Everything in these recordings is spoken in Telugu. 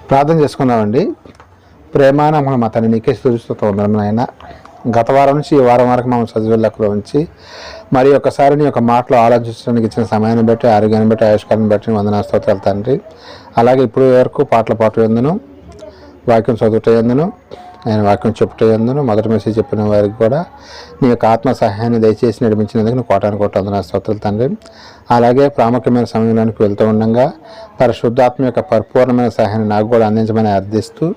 ప్రార్థన చేసుకుందామండి. ప్రేమాన మా తండ్రి నీకే స్తుతిస్తూ ఉన్నాం నాయన. గత వారం నుంచి ఈ వారం వరకు మనం చదువులకులో ఉంచి మరి ఒకసారి నీ యొక్క మాటలు ఆలోచించడానికి ఇచ్చిన సమయాన్ని బట్టి, ఆరోగ్యాన్ని బట్టి, ఆయుష్కారాన్ని బట్టి వందన స్తోత్రాలు తండ్రి. అలాగే ఇప్పుడు వరకు పాటలు పాట ఎందును, వాక్యం చదువుట ఎందును, ఆయన వాక్యం చెప్పుట ఎందును, మొదటి మెసేజ్ చెప్పిన వారికి కూడా నీ యొక్క ఆత్మ సహాయాన్ని దయచేసి నడిపించినందుకు నువ్వు కోటాను వందన స్తోత్రాలు తండ్రి. అలాగే ప్రాముఖ్యమైన సమయంలోనికి వెళ్తూ ఉండగా పరిశుద్ధాత్మ యొక్క పరిపూర్ణమైన సహాయాన్ని నాకు కూడా అందించమని అర్థిస్తూ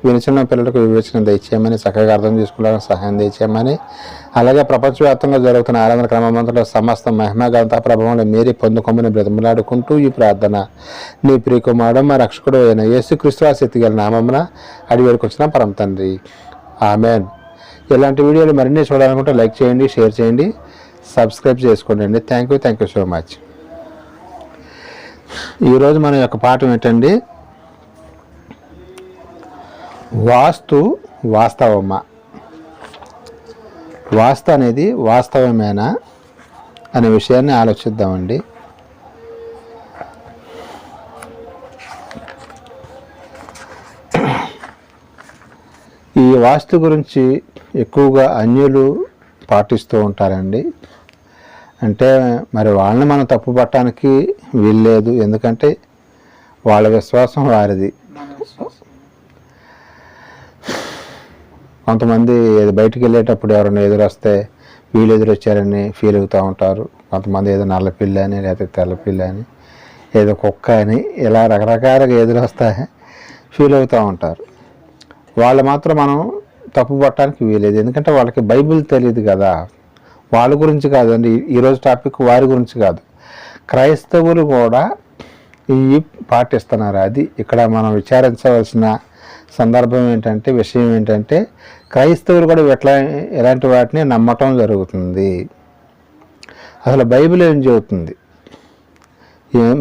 వినిచిన పిల్లలకు వివేచన దయచేయమని, చక్కగా అర్థం చేసుకోవడానికి సహాయం దయచేయమని, అలాగే ప్రపంచవ్యాప్తంగా జరుగుతున్న ఆరాధన క్రమమంతలో సమస్త మహిమ ఘనత ప్రభావంలో మీరే పొందుకోమని బ్రతిమలాడుకుంటూ ఈ ప్రార్థన నీ ప్రియకుమారుడు మా రక్షకుడు అయిన యేసుక్రీస్తు శక్తి గల నామమున అడిగి వచ్చిన పరమ తండ్రి, ఆమెన్. ఇలాంటి వీడియోలు మరిన్ని చూడాలనుకుంటే లైక్ చేయండి, షేర్ చేయండి, సబ్స్క్రైబ్ చేసుకోండి. Thank you so much. ఈరోజు మన యొక్క పాఠం ఏంటండి? వాస్తవమా? వాస్తు అనేది వాస్తవమేనా అనే విషయాన్ని ఆలోచిద్దామండి. ఈ వాస్తు గురించి ఎక్కువగా అన్యులు పాటిస్తూ ఉంటారండి. అంటే మరి వాళ్ళని మనం తప్పు పట్టడానికి వీల్లేదు, ఎందుకంటే వాళ్ళ విశ్వాసం వారిది. కొంతమంది బయటికి వెళ్ళేటప్పుడు ఎవరైనా ఎదురొస్తే వీళ్ళు ఎదురొచ్చారని ఫీల్ అవుతూ ఉంటారు. కొంతమంది ఏదో నల్ల పిల్ల అని, లేకపోతే తెల్ల పిల్ల అని, ఏదో కుక్క అని, ఇలా రకరకాలుగా ఎదురొస్తాయి ఫీల్ అవుతూ ఉంటారు. వాళ్ళు మాత్రం మనం తప్పు పట్టడానికి వీలేదు, ఎందుకంటే వాళ్ళకి బైబిల్ తెలియదు కదా. వాళ్ళ గురించి కాదండి ఈరోజు టాపిక్, వారి గురించి కాదు. క్రైస్తవులు కూడా ఇవి పాటిస్తున్నారు. అది ఇక్కడ మనం విచారించవలసిన సందర్భం ఏంటంటే, విషయం ఏంటంటే, క్రైస్తవులు కూడా ఎలాంటి వాటిని నమ్మటం జరుగుతుంది. అసలు బైబిల్ ఏం చెబుతుంది,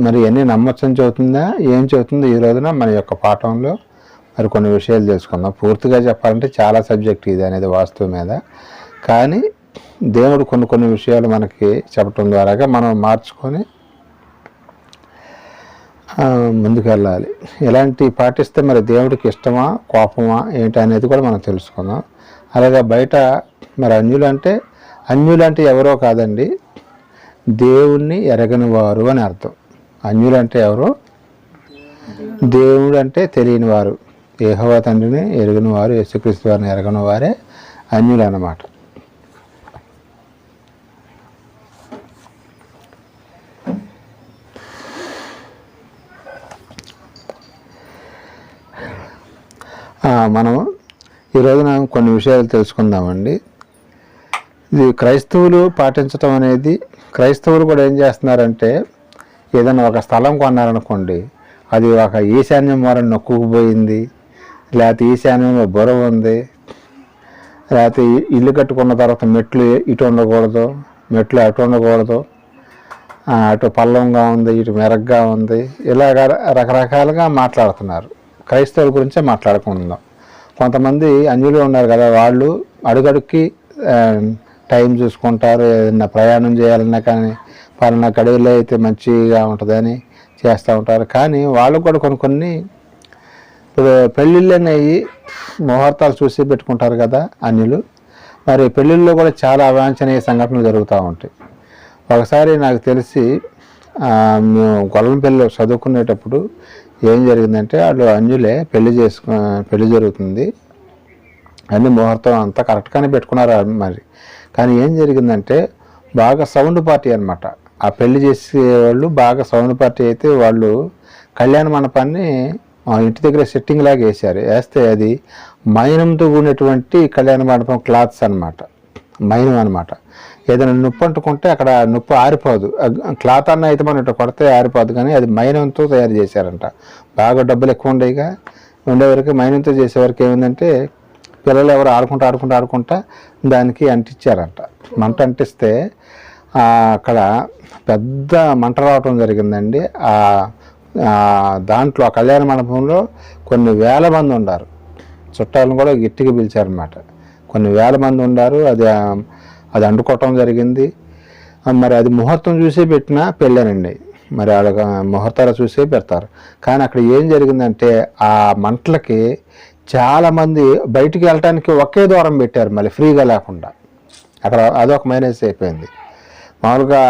మరి అన్నీ నమ్మచ్చని చెబుతుందా, ఏం చెబుతుందో ఈ రోజున మన యొక్క పాఠంలో మరి కొన్ని విషయాలు తెలుసుకుందాం. పూర్తిగా చెప్పాలంటే చాలా సబ్జెక్ట్ ఇది అనేది వాస్తవం మీద, కానీ దేవుడు కొన్ని విషయాలు మనకి చెప్పటం ద్వారాగా మనం మార్చుకొని ముందుకు వెళ్ళాలి. ఎలాంటి పాటిస్తే మరి దేవుడికి ఇష్టమా, కోపమా ఏంటి అనేది కూడా మనం తెలుసుకుందాం. అలాగే బయట మరి అన్యులంటే ఎవరో కాదండి, దేవుణ్ణి ఎరగని వారు అని అర్థం. అన్యులంటే ఎవరో, దేవుడు అంటే తెలియని వారు, యెహోవా తండ్రిని ఎరగని వారు, యేసుక్రీస్తు వారిని ఎరగని వారే అన్యులు అన్నమాట. మనం ఈరోజున కొన్ని విషయాలు తెలుసుకుందామండి. ఇది క్రైస్తవులు పాటించటం అనేది, క్రైస్తవులు కూడా ఏం చేస్తున్నారంటే, ఏదైనా ఒక స్థలం కొన్నారనుకోండి, అది ఒక ఈశాన్యం వారం నొక్కుకుపోయింది, లేకపోతే ఈశాన్యంలో బొరవ ఉంది, లేకపోతే ఇల్లు కట్టుకున్న తర్వాత మెట్లు ఇటు ఉండకూడదు, మెట్లు అటు ఉండకూడదు, అటు పల్లంగా ఉంది, ఇటు మెరగ్గా ఉంది, ఇలాగ రకరకాలుగా మాట్లాడుతున్నారు. క్రైస్తవుల గురించే మాట్లాడుకుందాం. కొంతమంది అన్యులు ఉన్నారు కదా, వాళ్ళు అడుగడుక్కి టైం చూసుకుంటారు. ఏదైనా ప్రయాణం చేయాలన్నా కానీ పలానా గడిలో అయితే మంచిగా ఉంటుందని చేస్తూ ఉంటారు. కానీ వాళ్ళు కూడా కొన్ని ఇప్పుడు పెళ్ళిళ్ళు అనేవి ముహూర్తాలు చూసి పెట్టుకుంటారు కదా అన్యులు. మరి పెళ్ళిళ్ళలో కూడా చాలా అవాంఛనీయ సంఘటనలు జరుగుతూ ఉంటాయి. ఒకసారి నాకు తెలిసి మేము గొల్లంపల్లిలో చదువుకునేటప్పుడు ఏం జరిగిందంటే, వాళ్ళు అన్యులే పెళ్లి జరుగుతుంది, అన్ని ముహూర్తం అంతా కరెక్ట్గానే పెట్టుకున్నారు మరి. కానీ ఏం జరిగిందంటే, బాగా సౌండ్ పార్టీ అనమాట. ఆ పెళ్లి చేసేవాళ్ళు బాగా సౌండ్ పార్టీ అయితే వాళ్ళు కళ్యాణ మండపాన్ని ఇంటి దగ్గర సెట్టింగ్ లాగా వేస్తే అది మైనంతో కూడినటువంటి కళ్యాణ మండపం క్లాత్స్ అనమాట, మైనం అనమాట. ఏదైనా నొప్పి అంటుకుంటే అక్కడ నొప్పి ఆరిపోదు, క్లాత్ అన్న అయితే మనం ఇట్లా కొడితే ఆరిపోదు, కానీ అది మైనంతో తయారు చేశారంట. బాగా డబ్బులు ఎక్కువ ఉండేవరకు మైనంతో చేసేవరకు ఏమైందంటే, పిల్లలు ఎవరు ఆడుకుంటా దానికి అంటించారంట. మంట అంటిస్తే అక్కడ పెద్ద మంట రావటం జరిగిందండి. దాంట్లో ఆ కళ్యాణ మండపంలో కొన్ని వేల మంది ఉన్నారు, చుట్టాలను కూడా గట్టిగా పిలిచారనమాట. కొన్ని వేల మంది ఉన్నారు. అది అంటుకోవటం జరిగింది. మరి అది ముహూర్తం చూసి పెట్టిన పెళ్ళానండి. మరి వాళ్ళ ముహూర్తాలు చూసే పెడతారు. కానీ అక్కడ ఏం జరిగిందంటే ఆ మంటలకి చాలామంది బయటికి వెళ్ళటానికి ఒకే ద్వారం పెట్టారు, మళ్ళీ ఫ్రీగా లేకుండా. అక్కడ అదొక మైనస్ అయిపోయింది. మామూలుగా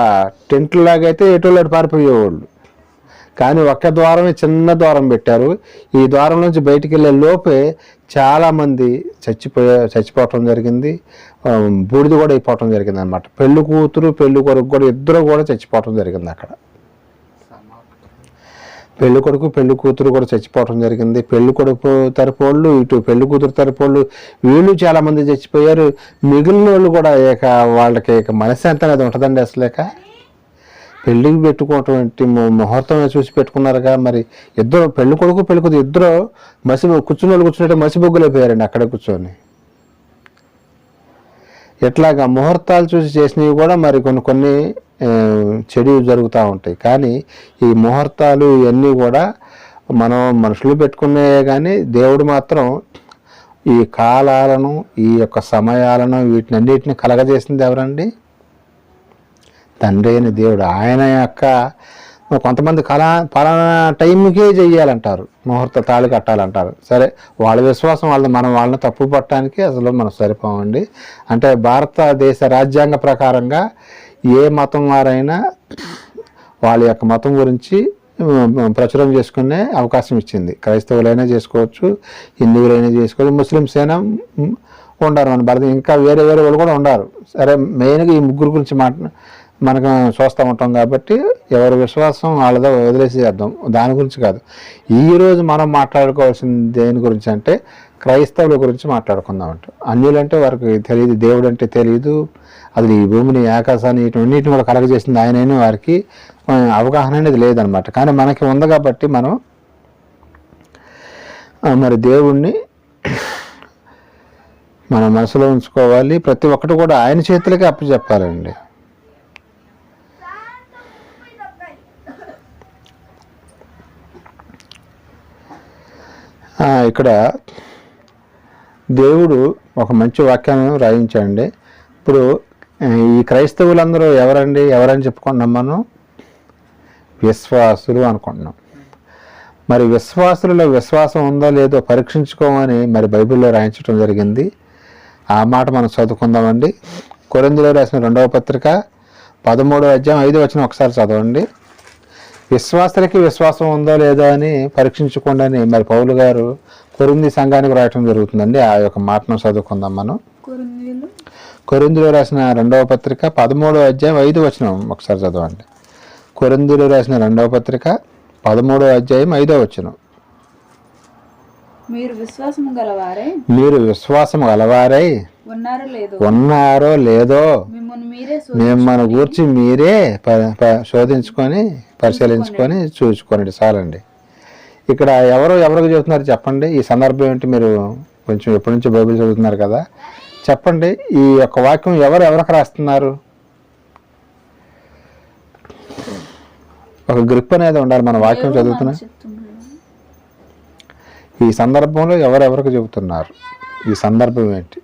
టెంట్లాగా అయితే ఎటువైపు పారిపోయేవాళ్ళు, కానీ ఒక్క ద్వారమే, చిన్న ద్వారం పెట్టారు. ఈ ద్వారం నుంచి బయటికి వెళ్ళే లోపే చాలామంది చచ్చిపోవటం జరిగింది. బూడిద కూడా అయిపోవటం జరిగింది అనమాట. పెళ్ళి కూతురు పెళ్ళి కొడుకు కూడా ఇద్దరు కూడా చచ్చిపోవటం జరిగింది అక్కడ. పెళ్ళి కొడుకు పెళ్ళి కూతురు కూడా చచ్చిపోవటం జరిగింది. పెళ్ళి కొడుకు తరపోళ్ళు, ఇటు పెళ్ళి కూతురు తరపోళ్ళు, వీళ్ళు చాలామంది చచ్చిపోయారు. మిగిలిన వాళ్ళు కూడా వాళ్ళకి మనశ్శాంతి అనేది ఉంటుందండి అసలేక. పెళ్ళికి పెట్టుకున్నటువంటి ముహూర్తం చూసి పెట్టుకున్నారుగా, మరి ఇద్దరు పెళ్ళి కొడుకు పెళ్ళి కూతురు ఇద్దరు కూర్చుని వాళ్ళు కూర్చున్నట్టు మసిబొగ్గులు అయిపోయారండి అక్కడే కూర్చొని. ఎట్లాగా ముహూర్తాలు చూసి చేసినవి కూడా మరి కొన్ని చెడు జరుగుతూ ఉంటాయి. కానీ ఈ ముహూర్తాలు ఇవన్నీ కూడా మనం మనుషులు పెట్టుకునే, కానీ దేవుడు మాత్రం ఈ కాలాలను, ఈ యొక్క సమయాలను, వీటిని అన్నిటిని కలగజేసింది ఎవరండి? తండ్రి అయిన దేవుడు. ఆయన యొక్క కొంతమంది పలానా టైంకే చెయ్యాలంటారు, ముహూర్త తాళి కట్టాలంటారు. సరే, వాళ్ళ విశ్వాసం వాళ్ళని తప్పు పట్టడానికి అసలు మనం సరిపోమండి. అంటే భారతదేశ రాజ్యాంగ ప్రకారంగా ఏ మతం వారైనా వాళ్ళ యొక్క మతం గురించి ప్రచురం చేసుకునే అవకాశం ఇచ్చింది. క్రైస్తవులైనా చేసుకోవచ్చు, హిందువులైనా చేసుకోవచ్చు, ముస్లిమ్స్ అయినా ఉండరు మన భారత, ఇంకా వేరే వాళ్ళు కూడా ఉండరు. సరే, మెయిన్గా ఈ ముగ్గురు గురించి మనకు చూస్తూ ఉంటాం కాబట్టి ఎవరి విశ్వాసం వాళ్ళదో వదిలేసేద్దాం, దాని గురించి కాదు. ఈరోజు మనం మాట్లాడుకోవాల్సింది దేని గురించి అంటే క్రైస్తవుల గురించి మాట్లాడుకుందాం అంట. అన్యులంటే వారికి తెలియదు, దేవుడు అంటే తెలియదు, అసలు ఈ భూమిని, ఆకాశాన్ని, వీటిని కూడా కలగజేసింది ఆయనైనా వారికి అవగాహన అనేది లేదనమాట. కానీ మనకి ఉంది కాబట్టి మనం మరి దేవుణ్ణి మన మనసులో ఉంచుకోవాలి. ప్రతి ఒక్కటి కూడా ఆయన చేతులకే అప్పచెప్పాలండి. ఇక్కడ దేవుడు ఒక మంచి వాక్యాన్ని రాయించండి. ఇప్పుడు ఈ క్రైస్తవులందరూ ఎవరని చెప్పుకుంటున్నాం మనం? విశ్వాసులు అనుకుంటున్నాం. మరి విశ్వాసులలో విశ్వాసం ఉందో లేదో పరీక్షించుకోమని మరి బైబిల్లో రాయించడం జరిగింది. ఆ మాట మనం చదువుకుందామండి. కొరింథీయులకు రాసిన 2వ పత్రిక 13వ అధ్యాయం 5వ వచనం ఒకసారి చదవండి. విశ్వాసులకి విశ్వాసం ఉందో లేదో అని పరీక్షించుకోండి అని మరి పౌలు గారు కొరింథీ సంఘానికి రాయటం జరుగుతుందండి. ఆ యొక్క మాటను చదువుకుందాం మనం. కొరింథీయులకు రాసిన 2వ పత్రిక 13వ అధ్యాయం 5వ వచనం ఒకసారి చదవండి. కొరింథీయులకు రాసిన 2వ పత్రిక 13వ అధ్యాయం 5వ వచనం. మీరు విశ్వాసము గలవారై ఉన్నారో లేదో మిమ్మల్ని గూర్చి మీరే శోధించుకొని పరిశీలించుకొని చూసుకోండి చాలండి. ఇక్కడ ఎవరికి చెబుతున్నారు చెప్పండి? ఈ సందర్భం ఏంటి? మీరు కొంచెం ఎప్పటి నుంచి బైబిల్ చదువుతున్నారు కదా, చెప్పండి. ఈ యొక్క వాక్యం ఎవరికి రాస్తున్నారు? ఒక గ్రిప్ అనేది ఉండాలి మన వాక్యం చదువుతున్నా. ఈ సందర్భంలో ఎవరికి చెబుతున్నారు? ఈ సందర్భం ఏంటి?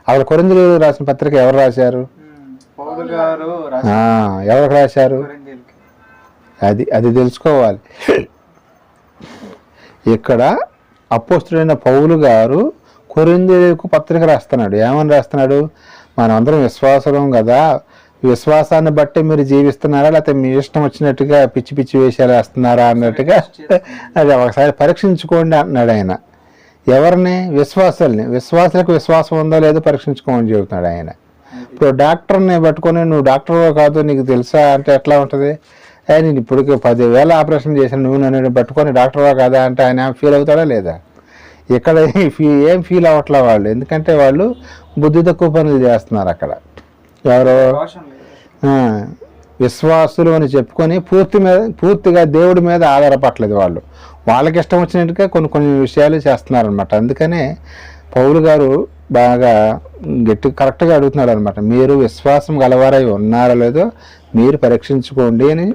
అక్కడ కొరింథీయులకు రాసిన పత్రిక ఎవరు రాశారు? ఎవరికి రాశారు? అది తెలుసుకోవాలి. ఇక్కడ అపోస్తలుడైన పౌలు గారు కొరింథీయులకు పత్రిక రాస్తున్నాడు. ఏమని రాస్తున్నాడు? మనమందరం విశ్వాసం కదా, విశ్వాసాన్ని బట్టి మీరు జీవిస్తున్నారా, లేకపోతే మీ ఇష్టం వచ్చినట్టుగా పిచ్చి పిచ్చి వేషాలు వేస్తున్నారా అన్నట్టుగా అది ఒకసారి పరీక్షించుకోండి అంటున్నాడు ఆయన. ఎవరిని? విశ్వాసులకు విశ్వాసం ఉందో లేదో పరీక్షించుకోమని చెబుతున్నాడు ఆయన. ఇప్పుడు డాక్టర్ని పట్టుకొని నువ్వు డాక్టర్ కాదు నీకు తెలుసా అంటే ఎట్లా ఉంటుంది? నేను ఇప్పటికి 10,000 ఆపరేషన్ చేశాను, నువ్వు నన్ను పట్టుకొని డాక్టర్వా కాదా అంటే ఆయన ఫీల్ అవుతాడా లేదా? ఇక్కడ ఏం ఫీల్ అవ్వట్లే వాళ్ళు, ఎందుకంటే వాళ్ళు బుద్ధి తక్కువ పనులు చేస్తున్నారు అక్కడ. ఎవరో విశ్వాసులు అని చెప్పుకొని పూర్తిగా దేవుడి మీద ఆధారపడలేదు. వాళ్ళకి ఇష్టం వచ్చినట్టుగా కొన్ని విషయాలు చేస్తున్నారనమాట. అందుకనే పౌలు గారు బాగా కరెక్ట్గా అడుగుతున్నాడు అనమాట. మీరు విశ్వాసం గలవారై ఉన్నారో లేదో మీరు పరీక్షించుకోండి అని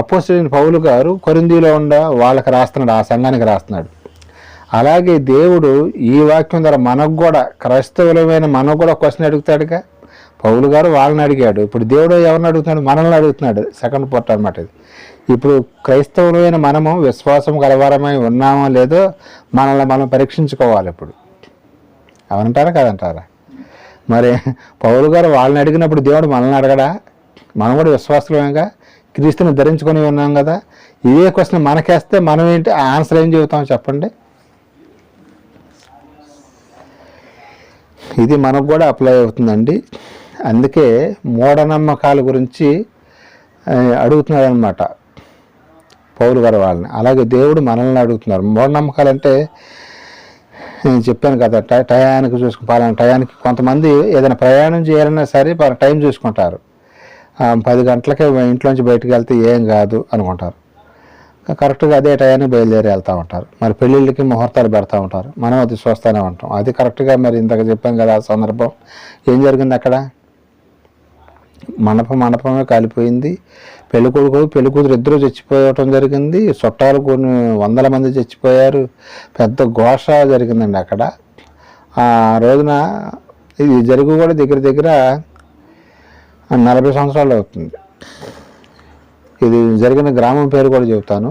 అపోస్తలుడైన పౌలు గారు కొరింథీలో వాళ్ళకి రాస్తున్నాడు, ఆ సంఘానికి రాస్తున్నాడు. అలాగే దేవుడు ఈ వాక్యం ద్వారా మనకు కూడా, క్రైస్తవులమైన మనకు కూడా క్వశ్చన్ అడుగుతాడుగా. పౌలు గారు వాళ్ళని అడిగాడు, ఇప్పుడు దేవుడు ఎవరిని అడుగుతున్నాడు? మనల్ని అడుగుతున్నాడు. సెకండ్ పార్ట్ అనమాట ఇది. ఇప్పుడు క్రైస్తవులైన మనము విశ్వాసం గలవారమై ఉన్నామో లేదో మనల్ని మనం పరీక్షించుకోవాలి. ఇప్పుడు అవునంటారా కాదంటారా? మరి పౌలు గారు వాళ్ళని అడిగినప్పుడు దేవుడు మనల్ని అడగడా? మనం కూడా విశ్వాసమేగా, క్రీస్తుని ధరించుకొని ఉన్నాం కదా. ఇదే క్వశ్చన్ మనకేస్తే మనం ఏంటి ఆన్సర్ ఏం చెబుతాం చెప్పండి? ఇది మనకు కూడా అప్లై అవుతుందండి. అందుకే మూఢనమ్మకాల గురించి అడుగుతున్నారు అనమాట పౌలు గారు వాళ్ళని. అలాగే దేవుడు మనల్ని అడుగుతున్నారు. మూఢనమ్మకాలు అంటే నేను చెప్పాను కదా, టయానికి చూసుకుని పలానా టయానికి కొంతమంది ఏదైనా ప్రయాణం చేయాలన్నా సరే టైం చూసుకుంటారు. 10 గంటలకే ఇంట్లోంచి బయటకు వెళ్తే ఏం కాదు అనుకుంటారు. కరెక్ట్గా అదే టయానికి బయలుదేరి వెళ్తూ ఉంటారు. మరి పెళ్ళిళ్ళకి ముహూర్తాలు పెడతా ఉంటారు. మనం అది చూస్తూనే ఉంటాం. అది కరెక్ట్గా మరి ఇందాక చెప్పాం కదా, ఆ సందర్భం ఏం జరిగింది అక్కడ? మండపమే కాలిపోయింది. పెళ్ళికొడుకు పెళ్ళికూతురు ఇద్దరు చచ్చిపోవటం జరిగింది. చుట్టాలు కొన్ని 100 మంది చచ్చిపోయారు. పెద్ద ఘోష జరిగిందండి అక్కడ. ఆ రోజున ఇది జరిగి కూడా దగ్గర దగ్గర 40 సంవత్సరాలు అవుతుంది. ఇది జరిగిన గ్రామం పేరు కూడా చెబుతాను.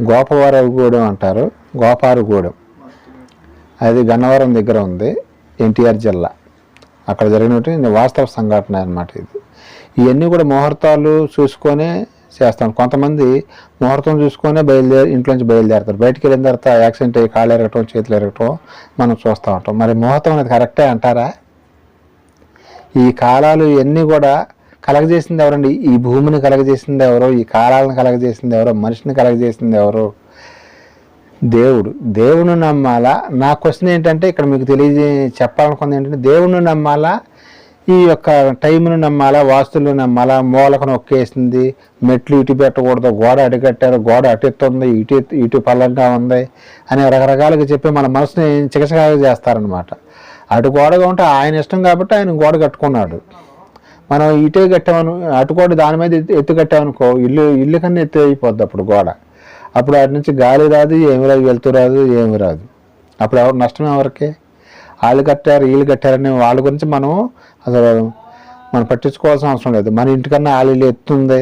గోపవరగూడెం అంటారు, గోపారగూడెం. అది గన్నవరం దగ్గర ఉంది, ఎన్టీఆర్ జిల్లా. అక్కడ జరిగినట్టు వాస్తవ సంఘటన అన్నమాట ఇది. ఇవన్నీ కూడా ముహూర్తాలు చూసుకొనే చేస్తాం. కొంతమంది ముహూర్తం చూసుకొనే ఇంట్లోంచి బయలుదేరుతారు. బయటికి వెళ్ళిన తర్వాత యాక్సిడెంట్ అయ్యి కాళ్ళు ఎరగటం, చేతులు ఎరగటం మనం చూస్తూ ఉంటాం. మరి ముహూర్తం అనేది కరెక్టే అంటారా? ఈ కాలాలు ఇవన్నీ కూడా కలగజేసింది ఎవరండి? ఈ భూమిని కలగజేసింది ఎవరో, ఈ కాలాలను కలగజేసింది ఎవరో, మనిషిని కలగజేసింది ఎవరో? దేవుడు. దేవుని నమ్మాలా? నా క్వశ్చన్ ఏంటంటే ఇక్కడ మీకు చెప్పాలనుకుంది ఏంటంటే, దేవుని నమ్మాలా, ఈ యొక్క టైంను నమ్మాలా, వాస్తులు నమ్మాలా? మూలకు నొక్కేసింది, మెట్లు ఇటు పెట్టకూడదు, గోడ అడ్డుకట్టారు, గోడ అటెత్తుంది, ఇటు పల్లంగా ఉంది అని రకరకాలుగా చెప్పి మన మనసుని చికచకాగా చేస్తారనమాట. అటు గోడగా ఉంటే ఆయన ఇష్టం కాబట్టి ఆయన గోడ కట్టుకున్నాడు. మనం ఇటే కట్టామను, అటు గోడ దాని మీద ఎత్తు కట్టామనుకో, ఇల్లు కన్నా ఎత్తు అయిపోద్ది అప్పుడు గోడ. అప్పుడు అటు నుంచి గాలి రాదు, ఏమి రాదు, వెళ్తూ రాదు, ఏమి రాదు. అప్పుడు ఎవరు నష్టం? ఎవరికి? వాళ్ళు కట్టారు, వీళ్ళు కట్టారని వాళ్ళ గురించి మనం పట్టించుకోవాల్సిన అవసరం లేదు. మన ఇంటికన్నా వాళ్ళ ఇల్లు ఎత్తుంది,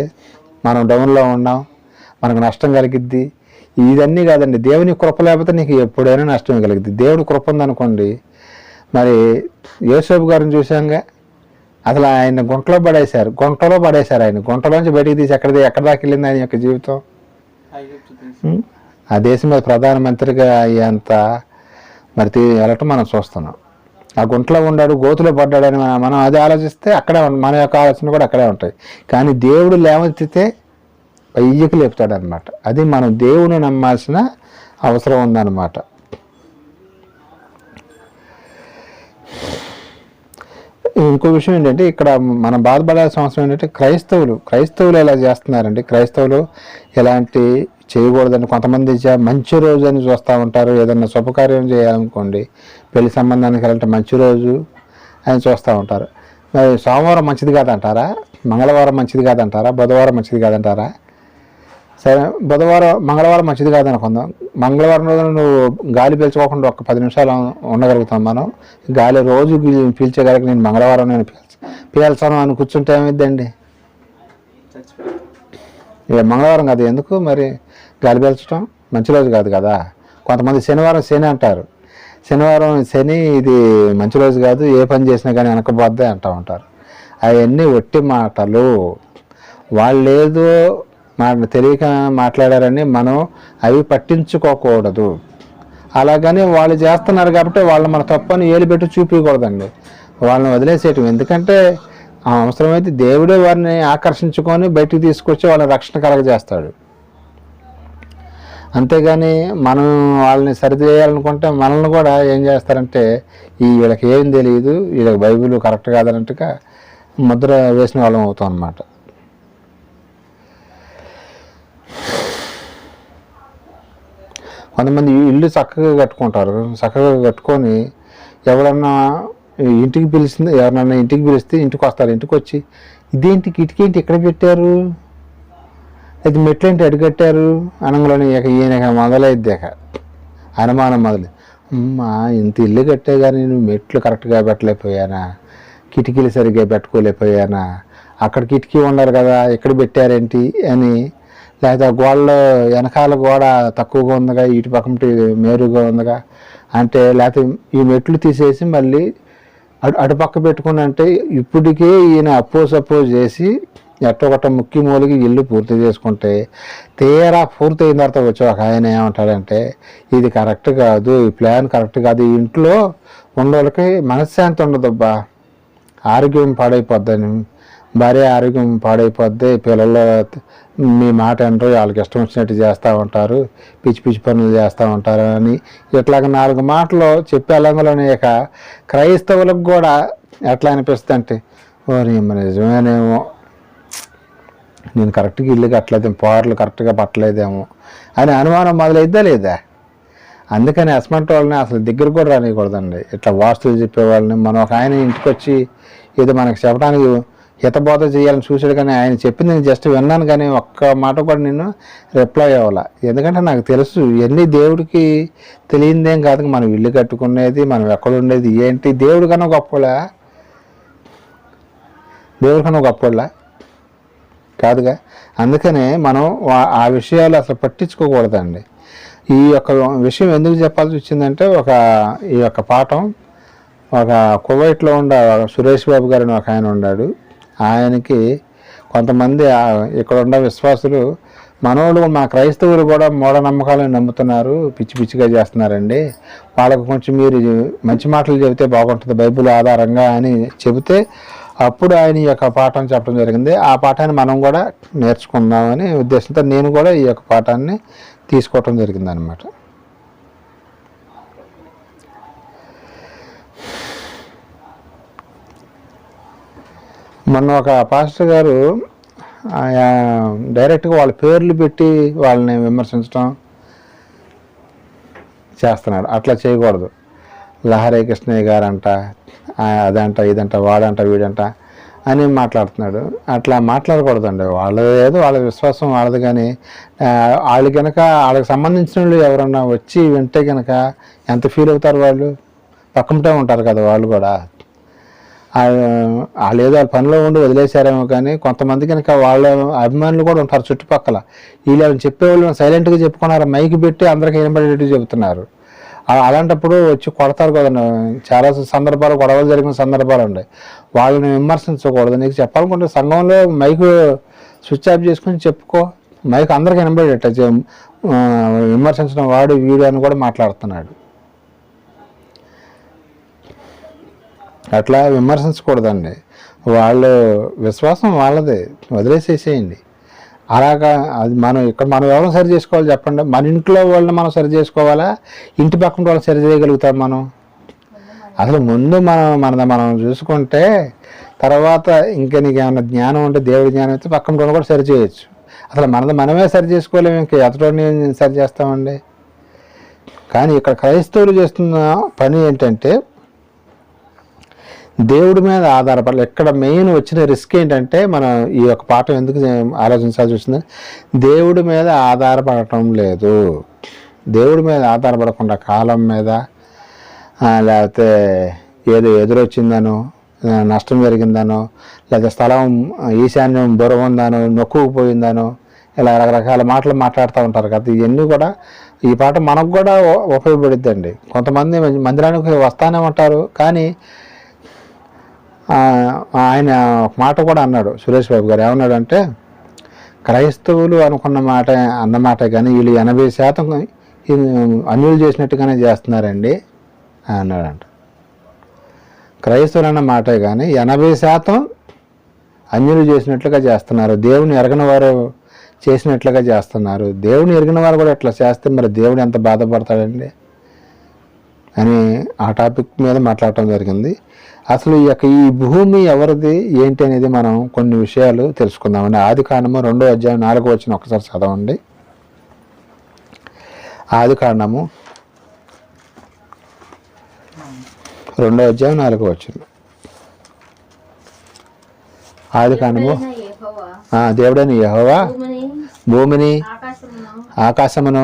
మనం డౌన్లో ఉన్నాం, మనకు నష్టం కలిగిద్ది. ఇదన్నీ కాదండి. దేవుని కృప లేకపోతే నీకు ఎప్పుడైనా నష్టం కలిగిద్ది. దేవుడి కృప ఉందనుకోండి. మరి యోసేపు గారిని చూసాంగా, అసలు ఆయన గుంటలో పడేశారు ఆయన. గుంటలోంచి బయటికి తీసి ఎక్కడ దాకా వెళ్ళింది ఆయన యొక్క జీవితం? ఆ దేశం మీద ప్రధానమంత్రిగా అయ్యేంత మరి వెళ్ళటం మనం చూస్తున్నాం. ఆ గుంటలో ఉన్నాడు, గోతులో పడ్డాడని మనం అది ఆలోచిస్తే అక్కడే మన యొక్క ఆలోచన కూడా అక్కడే ఉంటాయి. కానీ దేవుడు లేవెత్తితే పయ్యకు లేపుతాడు అనమాట. అది మనం దేవుని నమ్మాల్సిన అవసరం ఉందన్నమాట. ఇంకో విషయం ఏంటంటే, ఇక్కడ మనం బాధపడాల్సిన అవసరం ఏంటంటే, క్రైస్తవులు ఎలా చేస్తున్నారంటే, క్రైస్తవులు ఎలాంటి చేయకూడదని కొంతమంది మంచి రోజు అని చూస్తూ ఉంటారు. ఏదన్నా శుభకార్యం చేయాలనుకోండి, పెళ్లి సంబంధానికి వెళ్ళాలంటే మంచి రోజు అని చూస్తూ ఉంటారు. మరి సోమవారం మంచిది కాదంటారా? మంగళవారం మంచిది కాదంటారా? బుధవారం మంచిది కాదంటారా? సరే, మంగళవారం మంచిది కాదనుకుందాం. మంగళవారం రోజున నువ్వు గాలి పీల్చుకోకుండా ఒక 10 నిమిషాలు ఉండగలుగుతాం. మనం గాలి రోజు పీల్చేగలిగి నేను మంగళవారం పీల్చాను అని కూర్చుంటే ఏమిద్దండి? ఇక మంగళవారం కాదు, ఎందుకు మరి గాలి పీల్చడం? మంచి రోజు కాదు కదా. కొంతమంది శనివారం శని అంటారు. శని ఇది మంచి రోజు కాదు, ఏ పని చేసినా కానీ వెనకపోద్దే అంటూ ఉంటారు. అవన్నీ ఒట్టి మాటలు. వాళ్ళేదో తెలియక మాట్లాడారని మనం అవి పట్టించుకోకూడదు. అలాగని వాళ్ళు చేస్తున్నారు కాబట్టి వాళ్ళు మన తప్పని ఏలు పెట్టి చూపించకూడదండి. వాళ్ళని వదిలేసేయటం. ఎందుకంటే అవసరమైతే దేవుడే వారిని ఆకర్షించుకొని బయటికి తీసుకొచ్చి వాళ్ళని రక్షణ కలగజేస్తాడు. అంతేగాని మనం వాళ్ళని సరిచేయాలనుకుంటే మనల్ని కూడా ఏం చేస్తారంటే, వీళ్ళకి ఏం తెలియదు, వీళ్ళకి బైబిల్ కరెక్ట్ కాదన్నట్టుగా ముద్ర వేసిన వాళ్ళం అవుతాం అన్నమాట. కొంతమంది ఇల్లు చక్కగా కట్టుకుంటారు. చక్కగా కట్టుకొని ఎవరన్నా ఇంటికి ఎవరన్నా ఇంటికి పిలిస్తే ఇంటికి వస్తారు. ఇంటికి వచ్చి ఇదేంటి కిటికేంటి ఎక్కడ పెట్టారు, అది మెట్లేంటి అడిగట్టారు అనగానే ఈయన మొదలైద్దాక అనుమానం మొదలు. అమ్మా, ఇంత ఇల్లు కట్టే కానీ నువ్వు మెట్లు కరెక్ట్గా పెట్టలేకపోయానా, కిటికీలు సరిగ్గా పెట్టుకోలేకపోయానా, అక్కడ కిటికీ ఉండాలి కదా, ఎక్కడ పెట్టారేంటి అని లేదా గోడలో వెనకాల గోడ తక్కువగా ఉందిగా, ఇటు పక్కన మేరుగా ఉందిగా అంటే, లేకపోతే ఈ మెట్లు తీసేసి మళ్ళీ అటుపక్క పెట్టుకుని అంటే ఇప్పటికే ఈయన సపోజ్ చేసి ఎట్టొకట ముక్కి మూలికి ఇల్లు పూర్తి చేసుకుంటే తీరా పూర్తయిన తర్వాత వచ్చి ఒక ఆయన ఏమంటాడంటే ఇది కరెక్ట్ కాదు, ఈ ప్లాన్ కరెక్ట్ కాదు, ఈ ఇంట్లో ఉన్నోళ్ళకి మనశ్శాంతి ఉండదబ్బా, ఆరోగ్యం పాడైపోద్దని, భార్య ఆరోగ్యం పాడైపోద్ది, పిల్లలు మీ మాట అంటారు, వాళ్ళకి ఇష్టం వచ్చినట్టు చేస్తూ ఉంటారు, పిచ్చి పిచ్చి పనులు చేస్తూ ఉంటారు అని ఇట్లాగ 4 మాటలు చెప్పే అలంగలోనే ఇక క్రైస్తవులకు కూడా ఎట్లా అనిపిస్తుంది అంటే నిజమేనేమో, నేను కరెక్ట్గా ఇల్లు కట్టలేదేమో, పార్లు కరెక్ట్గా పట్టలేదేమో అని అనుమానం మొదలైద్దా లేదా. అందుకని అసమంటి వాళ్ళని అసలు దగ్గర కూడా రానియకూడదండి. ఇట్లా వాస్తులు చెప్పేవాళ్ళని. మనం ఒక ఆయన ఇంటికి వచ్చి ఏదో మనకు చెప్పడానికి హితబోధ చేయాలని చూసాడు, కానీ ఆయన చెప్పింది నేను జస్ట్ విన్నాను, కానీ ఒక్క మాట కూడా నేను రిప్లై అవ్వాల. ఎందుకంటే నాకు తెలుసు ఇవన్నీ దేవుడికి తెలియదేం కాదు. మనం ఇల్లు కట్టుకునేది, మనం ఎక్కడ ఉండేది ఏంటి, దేవుడి కన్నా గొప్పలా, దేవుడి కన్నా గొప్పలా కాదుగా. అందుకనే మనం ఆ విషయాలు అసలు పట్టించుకోకూడదండి. ఈ యొక్క విషయం ఎందుకు చెప్పాల్సి వచ్చిందంటే, ఈ యొక్క పాఠం ఒక కువైట్లో ఉండే సురేష్ బాబు గారిని ఒక ఆయన ఉన్నాడు. ఆయనకి కొంతమంది ఇక్కడ ఉన్న విశ్వాసులు మనోళ్ళు, మా క్రైస్తవులు కూడా మూఢనమ్మకాలను నమ్ముతున్నారు, పిచ్చి పిచ్చిగా చేస్తున్నారండి, వాళ్ళకు కొంచెం మీరు మంచి మాటలు చెబితే బాగుంటుంది బైబిల్ ఆధారంగా అని చెబితే అప్పుడు ఆయన ఈ యొక్క పాఠం చెప్పడం జరిగింది. ఆ పాఠాన్ని మనం కూడా నేర్చుకుందామని ఉద్దేశంతో నేను కూడా ఈ యొక్క పాఠాన్ని తీసుకోవటం జరిగింది అన్నమాట. మొన్న ఒక పాస్టర్ గారు డైరెక్ట్గా వాళ్ళ పేర్లు పెట్టి వాళ్ళని విమర్శించడం చేస్తున్నాడు. అట్లా చేయకూడదు. లహరి కృష్ణయ్య గారంట, అదంట, ఇదంట, వాడంట, వీడంట అని మాట్లాడుతున్నాడు. అట్లా మాట్లాడకూడదండి. వాళ్ళేదో వాళ్ళ విశ్వాసం వాళ్ళది, కానీ వాళ్ళు కనుక వాళ్ళకి సంబంధించిన వాళ్ళు ఎవరన్నా వచ్చి వింటే కనుక ఎంత ఫీల్ అవుతారు వాళ్ళు, పక్కమటే ఉంటారు కదా వాళ్ళు కూడా. వాళ్ళు ఏదో వాళ్ళ పనిలో ఉండి వదిలేశారేమో, కానీ కొంతమంది కనుక వాళ్ళ అభిమానులు కూడా ఉంటారు చుట్టుపక్కల. వీళ్ళు చెప్పేవాళ్ళు సైలెంట్గా చెప్పుకున్నారు, మైకి పెట్టి అందరికీ వినబడేట్టు చెబుతున్నారు. అలాంటప్పుడు వచ్చి కొడతారు కదండి. చాలా సందర్భాలు గొడవలు జరిగిన సందర్భాలు ఉన్నాయి. వాళ్ళని విమర్శించకూడదు. నీకు చెప్పాలనుకుంటే సంఘంలో మైకు స్విచ్ ఆఫ్ చేసుకుని చెప్పుకో, మైక్ అందరికి వినబడేట. విమర్శించడం వాడు వీడు అని కూడా మాట్లాడుతున్నాడు. అట్లా విమర్శించకూడదండి. వాళ్ళు విశ్వాసం వాళ్ళదే, వదిలేసేసేయండి. అలాగా అది మనం ఎవరు సరి చేసుకోవాలి చెప్పండి. మన ఇంట్లో వాళ్ళని మనం సరి చేసుకోవాలా, ఇంటి పక్కన వాళ్ళు సరి చేయగలుగుతాం మనం? అసలు ముందు మనం చూసుకుంటే తర్వాత ఇంకా నీకు ఏమైనా జ్ఞానం ఉంటే, దేవుడి జ్ఞానం అయితే పక్కన వాళ్ళు కూడా సరి చేయొచ్చు. అసలు మనమే సరి చేసుకోలేము, ఇంకా ఎతటోని సరి చేస్తామండి. కానీ ఇక్కడ క్రైస్తవులు చేస్తున్న పని ఏంటంటే దేవుడి మీద ఆధారపడాలి. ఎక్కడ మెయిన్ వచ్చిన రిస్క్ ఏంటంటే, మనం ఈ యొక్క పాఠం ఎందుకు ఆలోచించాల్సి వచ్చింది, దేవుడి మీద ఆధారపడటం లేదు. దేవుడి మీద ఆధారపడకుండా కాలం మీద, లేకపోతే ఏదో ఎదురొచ్చిందనో, నష్టం జరిగిందనో, లేదా స్థలం ఈశాన్యం బుర్ర ఉందనో, నొక్కుపోయిందనో, ఇలా రకరకాల మాటలు మాట్లాడుతూ ఉంటారు కదా. ఇవన్నీ కూడా ఈ పాఠం మనకు కూడా ఉపయోగపడుద్దండి. కొంతమంది మందిరానికి వస్తానే ఉంటారు, కానీ ఆయన ఒక మాట కూడా అన్నాడు సురేష్ బాబు గారు. ఏమన్నాడంటే, క్రైస్తవులు అన్నమాట కానీ వీళ్ళు 80% అన్యులు చేసినట్టుగానే చేస్తున్నారండి అన్నాడంట. క్రైస్తవులు అన్న మాటే కానీ 80% అన్యులు చేసినట్లుగా చేస్తున్నారు, దేవుని ఎరగని వారు చేసినట్లుగా చేస్తున్నారు. దేవుని ఎరిగిన వారు కూడా ఇట్లా చేస్తే మరి దేవుడు ఎంత బాధపడతాడండి అని ఆ టాపిక్ మీద మాట్లాడటం జరిగింది. అసలు ఈ భూమి ఎవరిది ఏంటి అనేది మనం కొన్ని విషయాలు తెలుసుకుందామండి. ఆదికాండము 2వ అధ్యాయం 4వ వచనం ఒకసారి చదవండి. ఆదికాండము 2వ అధ్యాయం 4వ వచనం. ఆదికాండము దేవుడైన యెహోవా భూమిని ఆకాశమును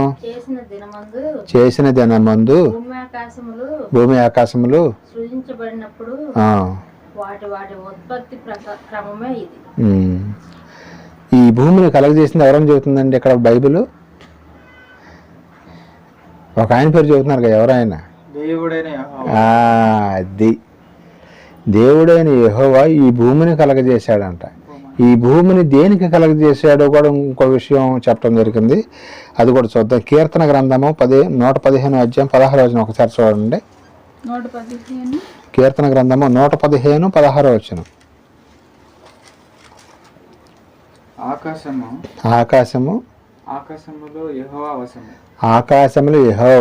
చేసిన దినమందు భూమి ఆకాశములు ఈ భూమిని కలగజేసింది ఎవరని చెబుతుందండి ఇక్కడ బైబిల్? ఒక ఆయన పేరు చెబుతున్నారు కదా, ఎవరైనా? అది దేవుడైన యెహోవా ఈ భూమిని కలగజేశాడంట. ఈ భూమిని దేనికి కలగజేశాడో కూడా ఇంకో విషయం చెప్పడం జరిగింది, అది కూడా చూద్దాం. కీర్తన గ్రంథము 115 అధ్యాయం 16 వచనం ఒకసారి చూడండి. కీర్తన గ్రంథము 115 16 వచనం. ఆకాశములో యెహోవా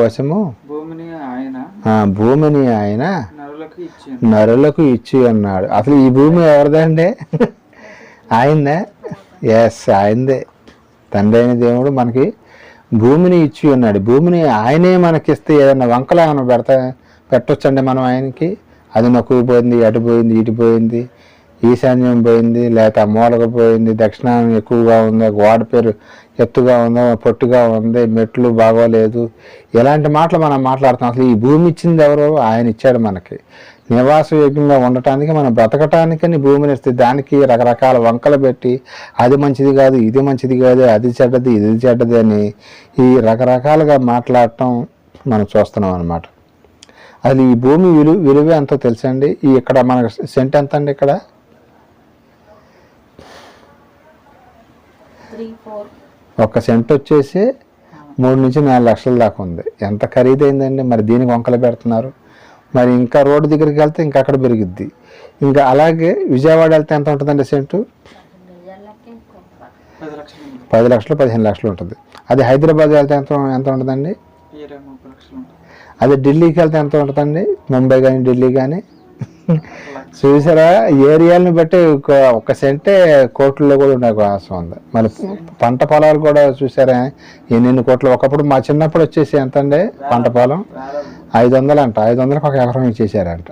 వశము, భూమిని ఆయన నరులకు ఇచ్చి అన్నాడు. అసలు ఈ భూమి ఎవరిదండి? ఆయనదే. ఎస్, ఆయనదే. తండ్రి అయిన దేవుడు మనకి భూమిని ఇచ్చి ఉన్నాడు. భూమిని ఆయనే మనకిస్తే ఏదన్నా వంకలు ఏమైనా పెట్టొచ్చండి మనం ఆయనకి? అది నొక్కుపోయింది, అటు పోయింది, ఇటు పోయింది, ఈశాన్యం పోయింది, లేక మూలకు పోయింది, దక్షిణాన్ని ఎక్కువగా ఉంది, వాడి పేరు ఎత్తుగా ఉందో పొట్టుగా ఉంది, మెట్లు బాగోలేదు, ఇలాంటి మాటలు మనం మాట్లాడుతాం. అసలు ఈ భూమి ఇచ్చింది ఎవరు? ఆయన ఇచ్చాడు మనకి. నివాసయోగ్యంగా ఉండటానికి, మనం బ్రతకటానికని భూమిని ఇస్తే దానికి రకరకాల వంకలు పెట్టి అది మంచిది కాదు, ఇది మంచిది కాదు, అది చెడ్డది, ఇది చెడ్డది అని ఈ రకరకాలుగా మాట్లాడటం మనం చూస్తున్నాం అన్నమాట. అది ఈ భూమి విలువ ఎంతో తెలుసండి. ఈ ఇక్కడ మనకు సెంట్ ఎంత అండి? ఇక్కడ 1 సెంట్ వచ్చేసి 3 నుంచి 4 లక్షల దాకా ఉంది. ఎంత ఖరీదైందండి. మరి దీనికి వంకలు పెడుతున్నారు. మరి ఇంకా రోడ్డు దగ్గరికి వెళ్తే ఇంకా అక్కడ పెరిగిద్ది. ఇంకా అలాగే విజయవాడ వెళ్తే ఎంత ఉంటుందండి సెంటు? 10 లక్షలు 15 లక్షలు ఉంటుంది. అది హైదరాబాద్ వెళ్తే ఎంత ఉంటుందండి? అదే ఢిల్లీకి వెళ్తే ఎంత ఉంటుందండి? ముంబై కానీ ఢిల్లీ కానీ. చూసారా, ఏరియాలను బట్టి 1 సెంటే కోట్లలో కూడా ఉండే అవకాశం ఉంది. మళ్ళీ పంట పొలాలు కూడా చూసారా ఎన్ని కోట్లు. ఒకప్పుడు మా చిన్నప్పుడు వచ్చేసి ఎంత అండి పంట పొలం? 500 అంట. 500కి 1 ఎకరం ఇచ్చేసారంట.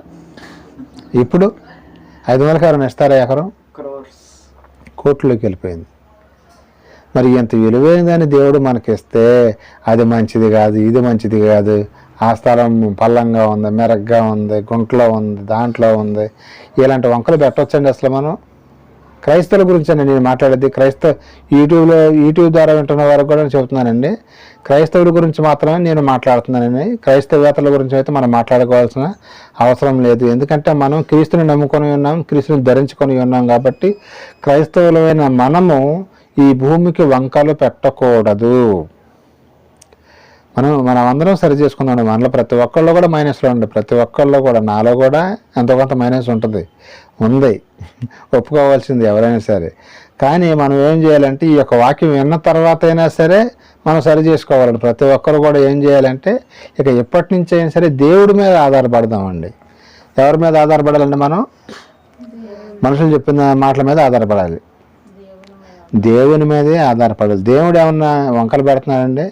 ఇప్పుడు 500కి ఎవరైనా ఇస్తారా ఎకరం? కోట్లోకి వెళ్ళిపోయింది. మరి ఎంత విలువైనదని దేవుడు మనకిస్తే అది మంచిది కాదు, ఇది మంచిది కాదు, ఆ స్థలం పల్లంగా ఉంది, మెరగ్గా ఉంది, గుంటలో ఉంది, దాంట్లో ఉంది, ఇలాంటి వంకలు పెట్టవచ్చండి. అసలు మనం క్రైస్తవుల గురించి అండి నేను మాట్లాడేది. యూట్యూబ్ ద్వారా వింటున్న వారికి కూడా చెబుతున్నానండి. క్రైస్తవుల గురించి మాత్రమే నేను మాట్లాడుతున్నానండి. క్రైస్తవేతల గురించి అయితే మనం మాట్లాడుకోవాల్సిన అవసరం లేదు. ఎందుకంటే మనం క్రీస్తుని నమ్ముకొని ఉన్నాం, క్రీస్తుని ధరించుకొని ఉన్నాం. కాబట్టి క్రైస్తవులమైన మనము ఈ భూమికి వంకలు పెట్టకూడదు. మనం అందరం సరి చేసుకుందాం. మనలో ప్రతి ఒక్కళ్ళు కూడా మైనస్లో ఉండే, ప్రతి ఒక్కళ్ళు కూడా, నాలో కూడా ఎంతో కొంత మైనస్ ఉంది, ఒప్పుకోవాల్సింది ఎవరైనా సరే. కానీ మనం ఏం చేయాలంటే ఈ యొక్క వాక్యం విన్న తర్వాత అయినా సరే మనం సరి చేసుకోవాలండి. ప్రతి ఒక్కరు కూడా ఏం చేయాలంటే ఇక ఎప్పటి నుంచి అయినా సరే దేవుడి మీద ఆధారపడదామండి. ఎవరి మీద ఆధారపడాలండి? మనం మనుషులు చెప్పిన మాటల మీద ఆధారపడాలి, దేవుని మీదే ఆధారపడాలి. దేవుడు ఏమన్నా వంకలు పెడుతున్నాడండి?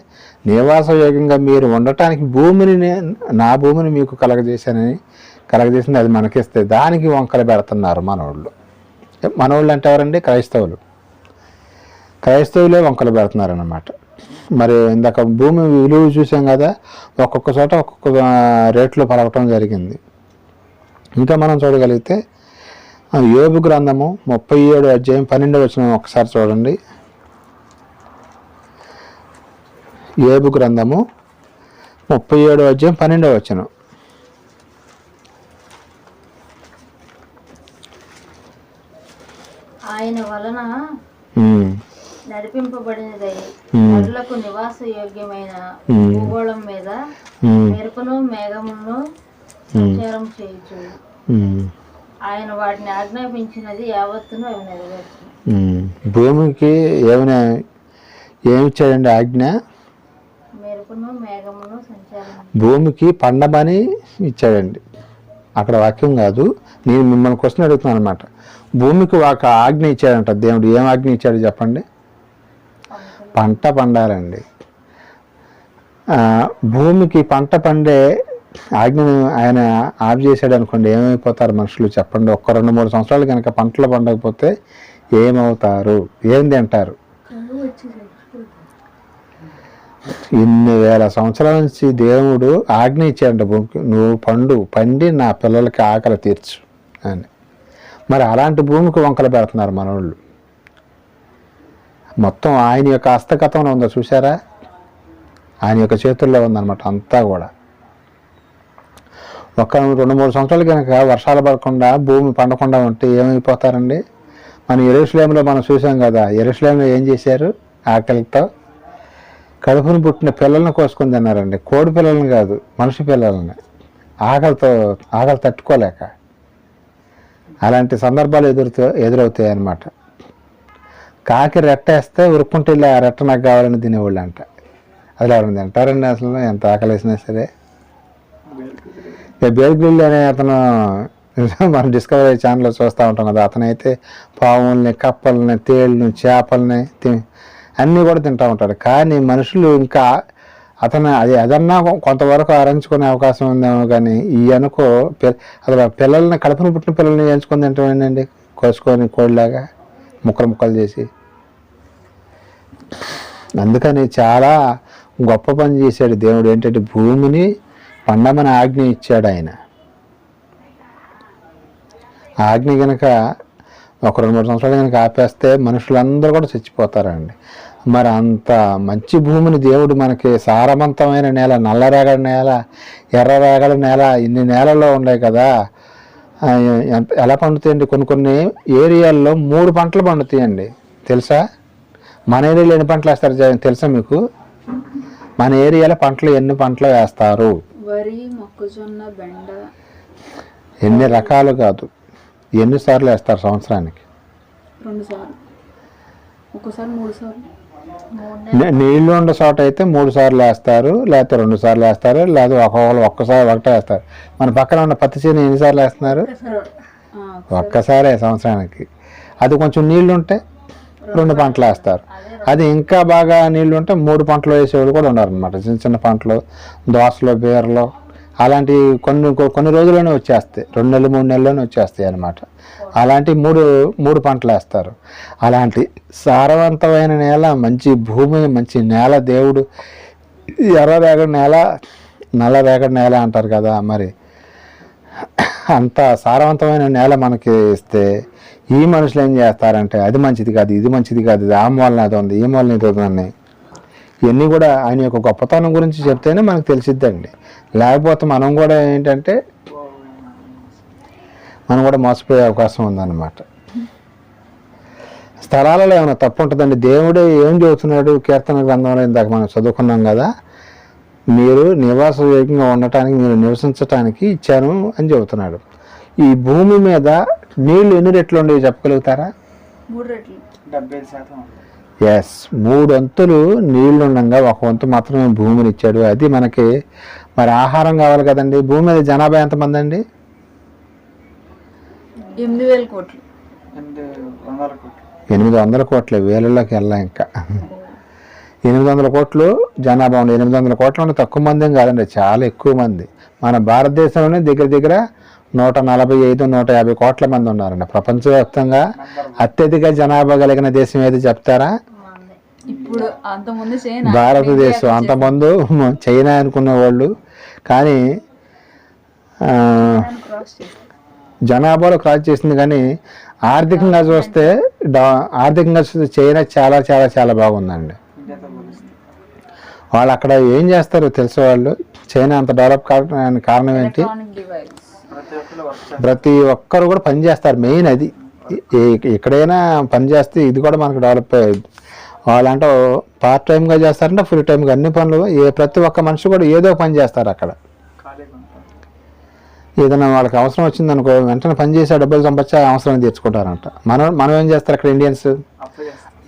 నివాసయోగ్యంగా మీరు ఉండటానికి నా భూమిని మీకు కలగజేసింది, అది మనకిస్తే దానికి వంకలు పెడుతున్నారు మనోళ్ళు. అంటే ఎవరండి? క్రైస్తవులే వంకలు పెడుతున్నారు అన్నమాట. మరి ఇందాక భూమి విలువ చూసాం కదా, ఒక్కొక్క చోట ఒక్కొక్క రేట్లు పలకటం జరిగింది. ఇంకా మనం చూడగలిగితే యోబు గ్రంథము 37 అధ్యాయం 12 వచనం ఒకసారి చూడండి. యోబు గ్రంథము 37 అధ్యాయం 12 వచనం. ఆయన వలన నడిపింపబడినదై నరులకు నివాస యోగ్యమైన భూగోళం మీద మెరుపును మేఘమును సంచారం చేయుచు ఆయన వాటిని ఆజ్ఞాపించినది యావత్తును అవి నెరవేర్చును. భూమికి ఏమిచ్చాడండి ఆజ్ఞ? మెరుపును మేఘమును సంచారం. భూమికి పండమని ఇచ్చాడండి. అక్కడ వాక్యం కాదు, నేను మిమ్మల్ని క్వశ్చన్ అడుగుతున్నాను అనమాట. భూమికి ఒక ఆజ్ఞ ఇచ్చాడంట దేవుడు. ఏం ఆజ్ఞ ఇచ్చాడు చెప్పండి? పంట పండాలండి. భూమికి పంట పండే ఆజ్ఞను ఆయన ఆఫ్ చేశాడు అనుకోండి, ఏమైపోతారు మనుషులు చెప్పండి? 1-2-3 సంవత్సరాలు కనుక పంటలు పండకపోతే ఏమవుతారు? ఏంది అంటారు? ఇన్ని వేల సంవత్సరాల నుంచి దేవుడు ఆజ్ఞ ఇచ్చాడంట భూమికి, నువ్వు పండి నా పిల్లలకి ఆకలి తీర్చు అని. మరి అలాంటి భూమికి వంకలు పెడుతున్నారు మనోళ్ళు. మొత్తం ఆయన యొక్క హస్తగతంలో ఉందో చూసారా, ఆయన యొక్క చేతుల్లో ఉందన్నమాట అంతా కూడా. ఒక 2-3 సంవత్సరాలు కనుక వర్షాలు పడకుండా భూమి పండకుండా ఉంటే ఏమైపోతారండి? మన యెరూషలేములో మనం చూసాం కదా, యెరూషలేములో ఏం చేశారు? ఆకలితో కడుపును పుట్టిన పిల్లల్ని కోసుకొని తిన్నారండి. కోడి పిల్లల్ని కాదు, మనిషి పిల్లల్ని. ఆకలి తట్టుకోలేక అలాంటి సందర్భాలు ఎదురవుతాయి అన్నమాట. కాకి రెట్టేస్తే ఉరుక్కుంటే ఇలా ఆ రెట్ట నాకు కావాలని తినేవాళ్ళు అంట. అది ఎవరైనా తింటారండి అసలు, ఎంత ఆకలి వేసినా సరే. బేర్ గ్రిల్ అనే అతను మనం డిస్కవరీ ఛానల్లో చూస్తూ ఉంటాం కదా, అతనైతే పాముల్ని, కప్పల్ని, తేళ్ళని, చేపల్ని అన్నీ కూడా తింటూ ఉంటాడు. కానీ మనుషులు ఇంకా అతను అదన్నా కొంతవరకు ఆరంచుకునే అవకాశం ఉందేమో, కానీ ఈ అనుకో అసలు పిల్లల్ని, కడుపును పుట్టిన పిల్లల్ని ఎంచుకొని తింటాం ఏంటండి, కోసుకొని కోడిలాగా ముక్కలు చేసి. అందుకని చాలా గొప్ప పని చేశాడు దేవుడు. ఏంటంటే భూమిని పండమని ఆజ్ఞ ఇచ్చాడు ఆయన. ఆజ్ఞ కనుక ఒక 2-3 సంవత్సరాలు కనుక ఆపేస్తే మనుషులందరూ కూడా చచ్చిపోతారండి. మరి అంత మంచి భూమిని దేవుడు మనకి, సారవంతమైన నేల, నల్లరేగడి నేల, ఎర్రరేగడి నేల, ఇన్ని నేలల్లో ఉన్నాయి కదా, ఎలా పండుతాయండి? కొన్ని ఏరియాల్లో 3 పంటలు పండుతాయండి తెలుసా? మన ఏరియాలో ఎన్ని పంటలు వేస్తారు తెలుసా మీకు? మన ఏరియాలో ఎన్ని పంటలు వేస్తారు? వరి, మొక్కజొన్న, బెండ. ఎన్ని రకాలు కాదు, ఎన్నిసార్లు వేస్తారు సంవత్సరానికి? 2 సార్లు, ఒక్కోసారి 3 సార్లు. నీళ్లు ఉండే చోట అయితే 3 సార్లు వేస్తారు, లేకపోతే 2 సార్లు వేస్తారు, లేకపోతే ఒకటే వేస్తారు. మన పక్కన ఉన్న పత్తి చేను ఎన్నిసార్లు వేస్తున్నారు? ఒక్కసారే సంవత్సరానికి. అది కొంచెం నీళ్లు ఉంటే 2 పంటలు వేస్తారు. అది ఇంకా బాగా నీళ్లు ఉంటే 3 పంటలు వేసేవాళ్ళు కూడా ఉన్నారనమాట. చిన్న పంటలు, దోసలు, బీరలు అలాంటి కొన్ని రోజుల్లోనే వచ్చేస్తాయి, 2 నెలలు 3 నెలల్లోనే వచ్చేస్తాయి అనమాట. అలాంటి 3 పంటలు వేస్తారు. అలాంటి సారవంతమైన నేల, మంచి భూమి, మంచి నేల దేవుడు, ఎర్రరేగడి నేల, నల్లరేగడి నేల అంటారు కదా, మరి అంత సారవంతమైన నేల మనకి ఇస్తే ఈ మనుషులు ఏం చేస్తారంటే అది మంచిది కాదు, ఇది మంచిది కాదు, ఇది ఆ మూలన అది ఉంది, ఈ మూలన ఇది ఉందని ఇవన్నీ కూడా ఆయన యొక్క గొప్పతనం గురించి చెప్తేనే మనకు తెలిసిద్దండి. లేకపోతే మనం కూడా ఏంటంటే మనం కూడా మోసపోయే అవకాశం ఉందన్నమాట. స్థలాలలో ఏమైనా తప్పు ఉంటుందండి? దేవుడే ఏం చెబుతున్నాడు కీర్తన గ్రంథంలో? ఇందాక మనం చదువుకున్నాం కదా, మీరు నివాసయోగ్యంగా ఉండటానికి, మీరు నివసించటానికి ఇచ్చాను అని చెబుతున్నాడు. ఈ భూమి మీద నీళ్లు ఎన్ని రెట్లు ఉండేవి చెప్పగలుగుతారా? 3 రెట్లు, 70%. ఎస్, 3 వంతులు నీళ్లు ఉండగా 1 వంతు మాత్రమే భూమిని ఇచ్చాడు. అది మనకి మరి ఆహారం కావాలి కదండి. భూమి మీద జనాభా ఎంతమంది అండి? 8,000 కోట్లు. 800 కోట్ల, వేలలోకి వెళ్ళా ఇంకా. 800 కోట్లు జనాభా ఉంది. 800 కోట్ల ఉంటే తక్కువ మంది ఏం కాదండి, చాలా ఎక్కువ మంది. మన భారతదేశంలోనే దగ్గర 145-150 కోట్ల మంది ఉన్నారండి. ప్రపంచవ్యాప్తంగా అత్యధిక జనాభా కలిగిన దేశం ఏది చెప్తారా? ఇప్పుడు అంతకుముందు చైనా, భారతదేశం. అంతకుముందు చైనా అనుకునే వాళ్ళు, కానీ జనాభాలో క్రాస్ చేసింది. కానీ ఆర్థికంగా చూస్తే చైనా చాలా చాలా చాలా బాగుందండి. వాళ్ళు అక్కడ ఏం చేస్తారో తెలుసు. వాళ్ళు చైనా అంత డెవలప్ కావడానికి కారణం ఏంటి? ప్రతి ఒక్కరు కూడా పని చేస్తారు. మెయిన్ అది. ఎక్కడైనా పని చేస్తే ఇది కూడా మనకు డెవలప్ అయ్యేది. వాళ్ళంటే పార్ట్ టైంగా చేస్తారంటే ఫుల్ టైంగా అన్ని పనులు. ప్రతి ఒక్క మనిషి కూడా ఏదో పని చేస్తారు అక్కడ. ఏదైనా వాళ్ళకి అవసరం వచ్చిందనుకో వెంటనే పని చేసి డబ్బులు సంపాదించి అవసరం తీర్చుకుంటారంట. మనం ఏం చేస్తారు అక్కడ ఇండియన్స్?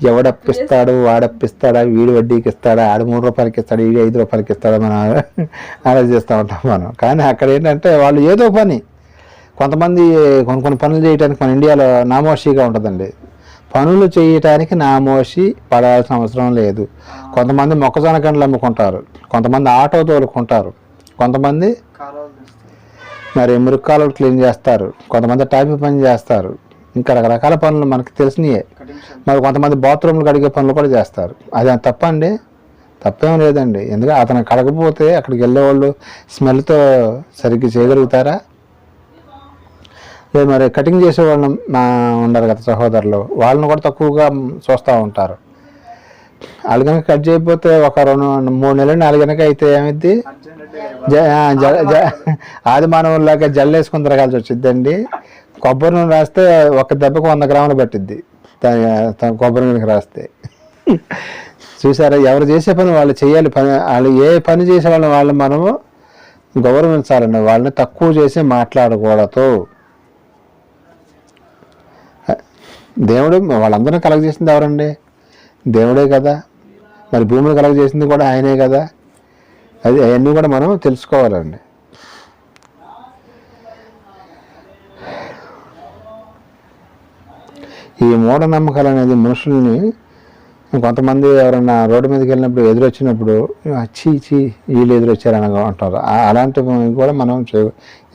ఎవడప్పిస్తాడు, వాడప్పిస్తాడా, వీడు వడ్డీకి ఇస్తాడా, ఆడు 3 రూపాయలకి ఇస్తాడు, వీడు 5 రూపాయలకి ఇస్తాడా, మనం ఆలోచిస్తూ ఉంటాం మనం. కానీ అక్కడ ఏంటంటే వాళ్ళు ఏదో పని, కొంతమంది కొన్ని పనులు చేయడానికి మన ఇండియాలో నామోషిగా ఉంటుందండి. పనులు చేయటానికి నామోషి పడాల్సిన అవసరం లేదు. కొంతమంది మొక్కజొన్న కండ్లు అమ్ముకుంటారు, కొంతమంది ఆటో తోలుకుంటారు, కొంతమంది మరి మురుక్కాలు క్లీన్ చేస్తారు, కొంతమంది టైప్ పని చేస్తారు, ఇంకా రకరకాల పనులు మనకు తెలిసినయే. మరి కొంతమంది బాత్రూమ్లు కడిగే పనులు కూడా చేస్తారు. అది తప్పండి? తప్పేం లేదండి. ఎందుకంటే అతను కడగపోతే అక్కడికి వెళ్ళేవాళ్ళు స్మెల్తో సరిగ్గా చేయగలుగుతారా? లేదు, మరి కటింగ్ చేసేవాళ్ళు ఉండరు కదా సహోదరులు, వాళ్ళని కూడా తక్కువగా చూస్తూ ఉంటారు. వాళ్ళు కనుక కట్ చేయకపోతే ఒక 2-3 నెలలు 4 కనుక అయితే ఏమైద్ది, ఆది మానవుల్లాగా జల్లు వేసుకుని తిరగాల్సి వచ్చిద్దండి. కొబ్బరి నూనె రాస్తే ఒక దెబ్బకు 100 గ్రాములు పట్టిద్ది కొబ్బరి నూనెకి రాస్తే. చూసారా, ఎవరు చేసే పని వాళ్ళు చేయాలి. వాళ్ళు ఏ పని చేసే వాళ్ళు మనము గౌరవించాలండి. వాళ్ళని తక్కువ చేసి మాట్లాడకూడదు. దేవుడు వాళ్ళందరూ కలగజేసింది ఎవరండి? దేవుడే కదా. మరి భూమిని కలగజేసింది కూడా ఆయనే కదా. అవన్నీ కూడా మనం తెలుసుకోవాలండి. ఈ మూఢనమ్మకాలు అనేది మనుషుల్ని, కొంతమంది ఎవరైనా రోడ్డు మీదకి వెళ్ళినప్పుడు ఎదురొచ్చినప్పుడు చీ వీళ్ళు ఎదురొచ్చారని అంటారు. అలాంటివి కూడా మనం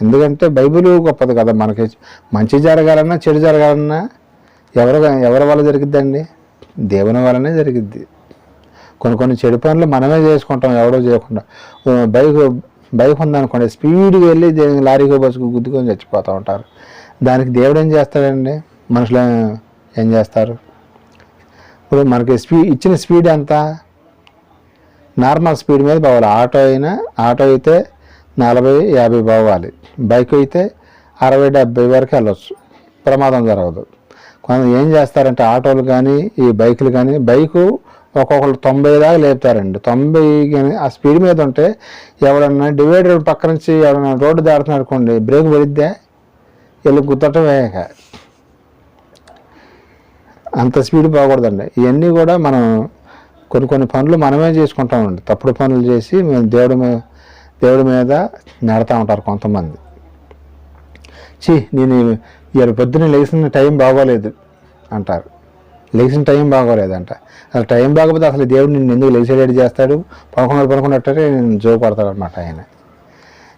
ఎందుకంటే బైబిల్ గొప్పది కదా. మనకి మంచి జరగాలన్నా చెడు జరగాలన్నా ఎవరి వల్ల జరిగిద్దండి? దేవుని వల్లనే జరిగిద్ది. కొన్ని చెడు పనులు మనమే చేసుకుంటాం, ఎవడో చేయకుండా. బైక్ ఉందనుకోండి, స్పీడ్గా వెళ్ళి లారీకో బస్సుకు గుద్దుకొని చచ్చిపోతూ ఉంటారు. దానికి దేవుడు ఏం చేస్తాడండి? మనుషులు ఏం చేస్తారు? ఇప్పుడు మనకి ఇచ్చిన స్పీడ్ ఎంత? నార్మల్ స్పీడ్ మీద పోవాలి. ఆటో అయితే 40-50 పోవాలి. బైక్ అయితే 60-70 వరకు వెళ్ళొచ్చు, ప్రమాదం జరగదు. కొంత ఏం చేస్తారంటే ఆటోలు కానీ ఈ బైకులు కానీ, బైకు ఒక్కొక్కరు 90 దాకా లేపుతారండి. 90 కానీ ఆ స్పీడ్ మీద ఉంటే ఎవడన్నా డివైడర్ పక్క నుంచి ఎవడన్నా రోడ్డు దాడుతున్నారు అనుకోండి, బ్రేక్ పడిద్దా? వెళ్ళి గుద్దటం వేయక. అంత స్పీడ్ పోకూడదండి. ఇవన్నీ కూడా మనం కొన్ని పనులు మనమే చేసుకుంటామండి. తప్పుడు పనులు చేసి మేము దేవుడి మీద నెడతా ఉంటారు కొంతమంది. నేను ఇవాళ పొద్దున్న లేచిన టైం బాగోలేదు అంటారు. లేచిన టైం బాగోలేదంట. అసలు టైం బాగోపోతే అసలు దేవుడు నిన్ను ఎందుకు లేచేటట్టు చేస్తాడు? 11 నేను జోపడతాడు అనమాట ఆయన.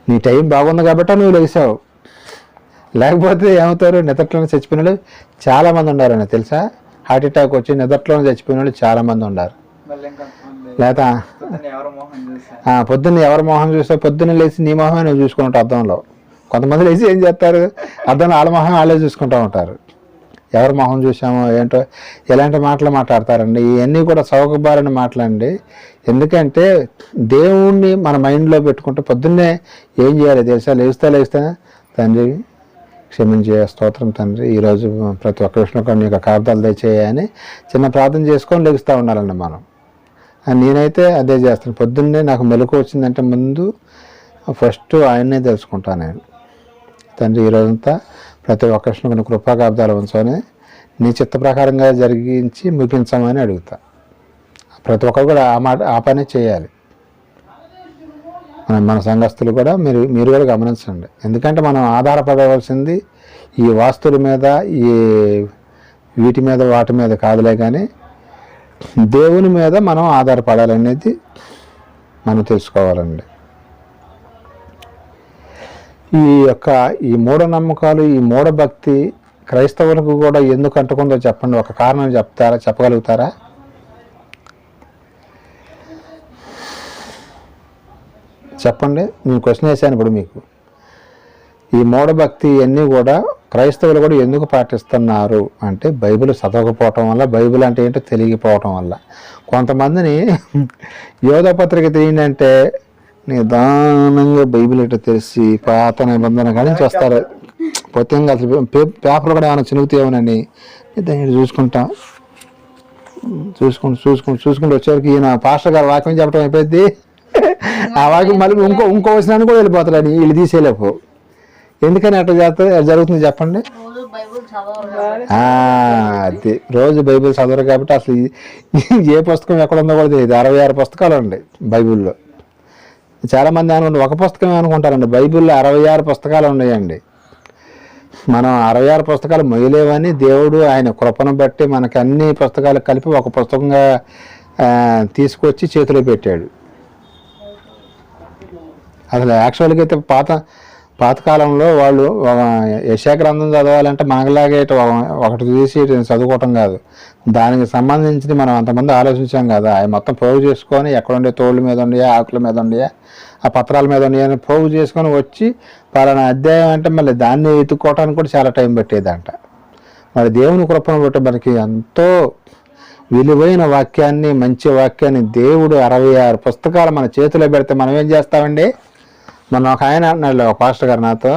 నీ టైం బాగుంది కాబట్టి నువ్వు లేచావు. లేకపోతే ఏమవుతారు? నిద్రలోనే చచ్చిపోయిన వాళ్ళు చాలామంది ఉండారని తెలుసా? హార్ట్ అటాక్ వచ్చి నిద్రలోనే చచ్చిపోయిన వాళ్ళు చాలామంది ఉన్నారు. లేదా పొద్దున్న ఎవరి మొహం చూస్తే పొద్దున్న లేచి నీ మొహమే నువ్వు చూసుకుంటావు అద్దంలో. కొంతమంది లేచి ఏం చేస్తారు? అద్దంలో వాళ్ళ మొహం వాళ్ళే చూసుకుంటూ ఉంటారు. ఎవరి మొహం చూసామో ఏంటో ఎలాంటి మాటలు మాట్లాడతారండి. ఇవన్నీ కూడా సౌకబారని మాటలండి. ఎందుకంటే దేవుణ్ణి మన మైండ్లో పెట్టుకుంటే పొద్దున్నే ఏం చేయాలి తెలుసా? లేస్తే తండ్రి క్షమించే స్తోత్రం తండ్రి, ఈరోజు ప్రతి ఒక్క విషయంలో నీకు కాపుదలు దయచేయని చిన్న ప్రార్థన చేసుకొని లెగుస్తూ ఉండాలండి మనం. నేనైతే అదే చేస్తాను. పొద్దున్నే నాకు మెలకు వచ్చిందంటే ముందు ఫస్ట్ ఆయన్నే తెలుసుకుంటాను నేను. తండ్రి ఈరోజంతా ప్రతి ఒక్క విషయంలో కృపా కాపుదాలు ఉంచుకొని నీ చిత్త ప్రకారంగా జరిగించి ముగించమని అడుగుతా. ప్రతి ఒక్కరు కూడా ఆ పని చేయాలి. మన సంఘస్థులు కూడా మీరు కూడా గమనించండి. ఎందుకంటే మనం ఆధారపడవలసింది ఈ వాస్తుల మీద, ఈ వీటి మీద వాటి మీద కాదులే, కానీ దేవుని మీద మనం ఆధారపడాలనేది మనం తెలుసుకోవాలండి. ఈ మూఢనమ్మకాలు, ఈ మూఢభక్తి క్రైస్తవులకు కూడా ఎందుకు అంటుకుందో చెప్పండి. ఒక కారణం చెప్పగలుగుతారా? చెప్పండి. నేను క్వశ్చన్ వేసాను ఇప్పుడు మీకు. ఈ మూఢభక్తి ఇవన్నీ కూడా క్రైస్తవులు కూడా ఎందుకు పాటిస్తున్నారు అంటే బైబిల్ చదవకపోవటం వల్ల, బైబిల్ అంటే ఏంటో తెలియకపోవటం వల్ల. కొంతమందిని యోధపత్రిక తీయండి నిదానంగా బైబిల్ ఏంటో తెలిసి పాత నిబంధన కానీ వస్తారు. పొత్తంగా అసలు పేపర్లు కూడా ఏమైనా చినుగుతాయేమోనని దాన్ని చూసుకుంటూ వచ్చేసరికి ఈయన పాస్టర్ గారు వాక్యం చెప్పడం అయిపోయింది. ఆ వాక్యం మళ్ళీ ఇంకో వచనాన్ని కూడా వెళ్ళిపోతారని వీళ్ళు తీసేయలేపు. ఎందుకని అట్లా జరుగుతుంది చెప్పండి? అది రోజు బైబిల్ చదవరు కాబట్టి అసలు ఏ పుస్తకం ఎక్కడ ఉందో కూడా తెలియదు. 66 పుస్తకాలు ఉన్నాయి బైబిల్లో. చాలామంది అనుకుంటే ఒక పుస్తకం అనుకుంటారండి. బైబిల్లో 66 పుస్తకాలు ఉన్నాయండి. మనం 66 పుస్తకాలు మొయ్యలేవని దేవుడు ఆయన కృపను బట్టి మనకి అన్ని పుస్తకాలు కలిపి ఒక పుస్తకంగా తీసుకొచ్చి చేతిలో పెట్టాడు. అసలు యాక్చువల్గా అయితే పాతకాలంలో వాళ్ళు యెషయా గ్రంథం చదవాలంటే మనలాగే ఒకటి తీసి చదువుకోవటం కాదు, దానికి సంబంధించి మనం అంతమంది ఆలోచించాం కదా. అవి మొత్తం పోగు చేసుకొని ఎక్కడుండే తోళ్ళ మీద ఉండయా, ఆకుల మీద ఉండయా, ఆ పత్రాల మీద ఉండయా అని పోగు చేసుకొని వచ్చి పలానా అధ్యాయం అంటే మళ్ళీ దాన్ని ఎత్తుక్కోవటానికి కూడా చాలా టైం పట్టేదంట. మరి దేవుని కృపను బట్టి మనకి ఎంతో విలువైన వాక్యాన్ని, మంచి వాక్యాన్ని దేవుడు 66 పుస్తకాలు మన చేతిలో పెడితే మనం ఏం చేస్తామండి? మన ఒక ఆయన అన్నాడు, ఒక పాస్టర్ గారు నాతో,